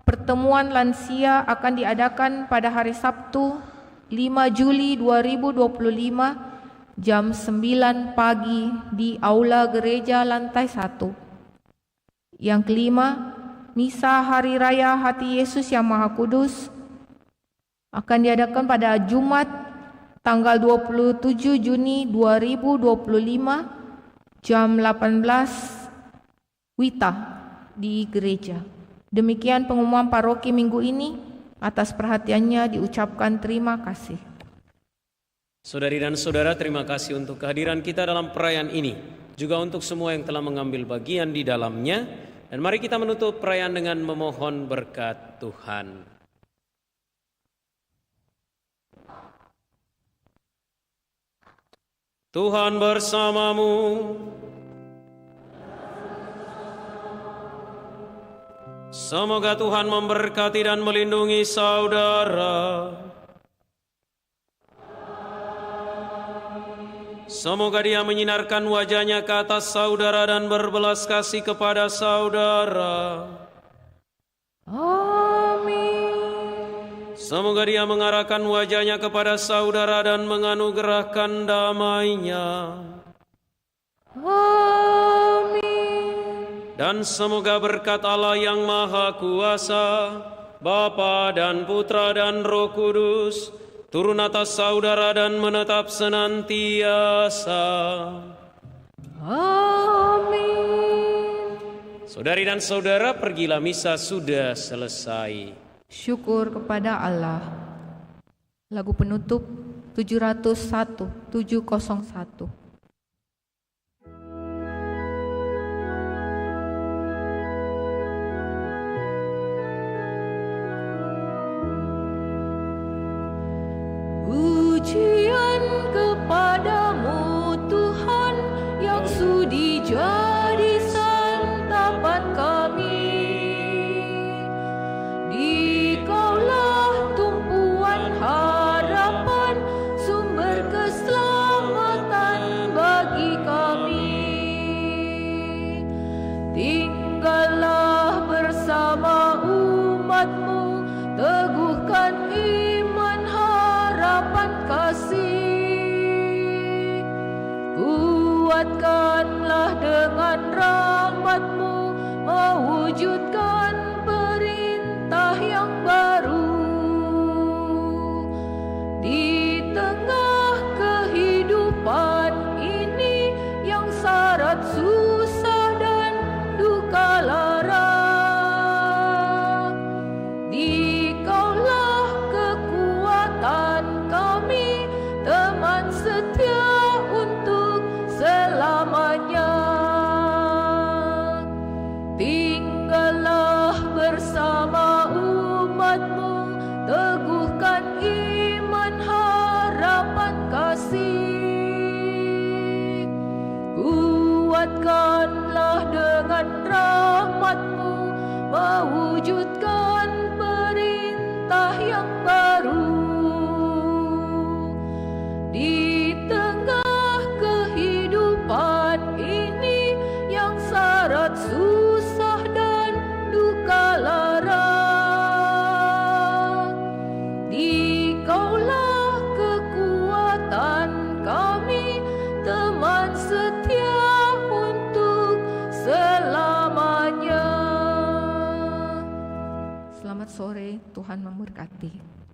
pertemuan lansia akan diadakan pada hari Sabtu 5 Juli 2025 jam 9 pagi di Aula Gereja lantai 1. Yang kelima, Misa Hari Raya Hati Yesus yang Maha Kudus akan diadakan pada Jumat tanggal 27 Juni 2025 jam 18 WITA di gereja. Demikian pengumuman paroki minggu ini. Atas perhatiannya diucapkan terima kasih. Saudari dan saudara, terima kasih untuk kehadiran kita dalam perayaan ini. Juga untuk semua yang telah mengambil bagian di dalamnya. Dan mari kita menutup perayaan dengan memohon berkat Tuhan. Tuhan bersamamu. Semoga Tuhan memberkati dan melindungi saudara. Semoga Dia menyinarkan wajahnya ke atas saudara dan berbelas kasih kepada saudara. Amin. Semoga Dia mengarahkan wajahnya kepada saudara dan menganugerahkan damai-Nya. Amin. Dan semoga berkat Allah yang Maha Kuasa, Bapa dan Putra dan Roh Kudus, turun atas saudara dan menetap senantiasa. Amin. Saudari dan saudara, pergilah misa sudah selesai. Syukur kepada Allah. Lagu penutup 701. Pujian kepadamu Tuhan yang sudi jadi santapan kami. Dikaulah tumpuan harapan, sumber keselamatan bagi kami. Tinggallah bersama umat-Mu, teguhkan iman harapan kasih. Kuatkanlah dengan rahmat-Mu, mewujudkan perintah yang baru. Di tengah kehidupan ini yang syarat susah dan duka lara, Dikaulah kekuatan kami, teman setia untuk selamanya. Tinggallah bersama umat-Mu, teguhkan iman harapan kasih. Kuatkanlah dengan rahmat-Mu, mewujudkan perintah yang baru. Di tengah kehidupan ini yang syarat susah dan duka lara, Dikaulah kekuatan kami, teman setia untuk selamanya. Selamat sore, Tuhan memberkati.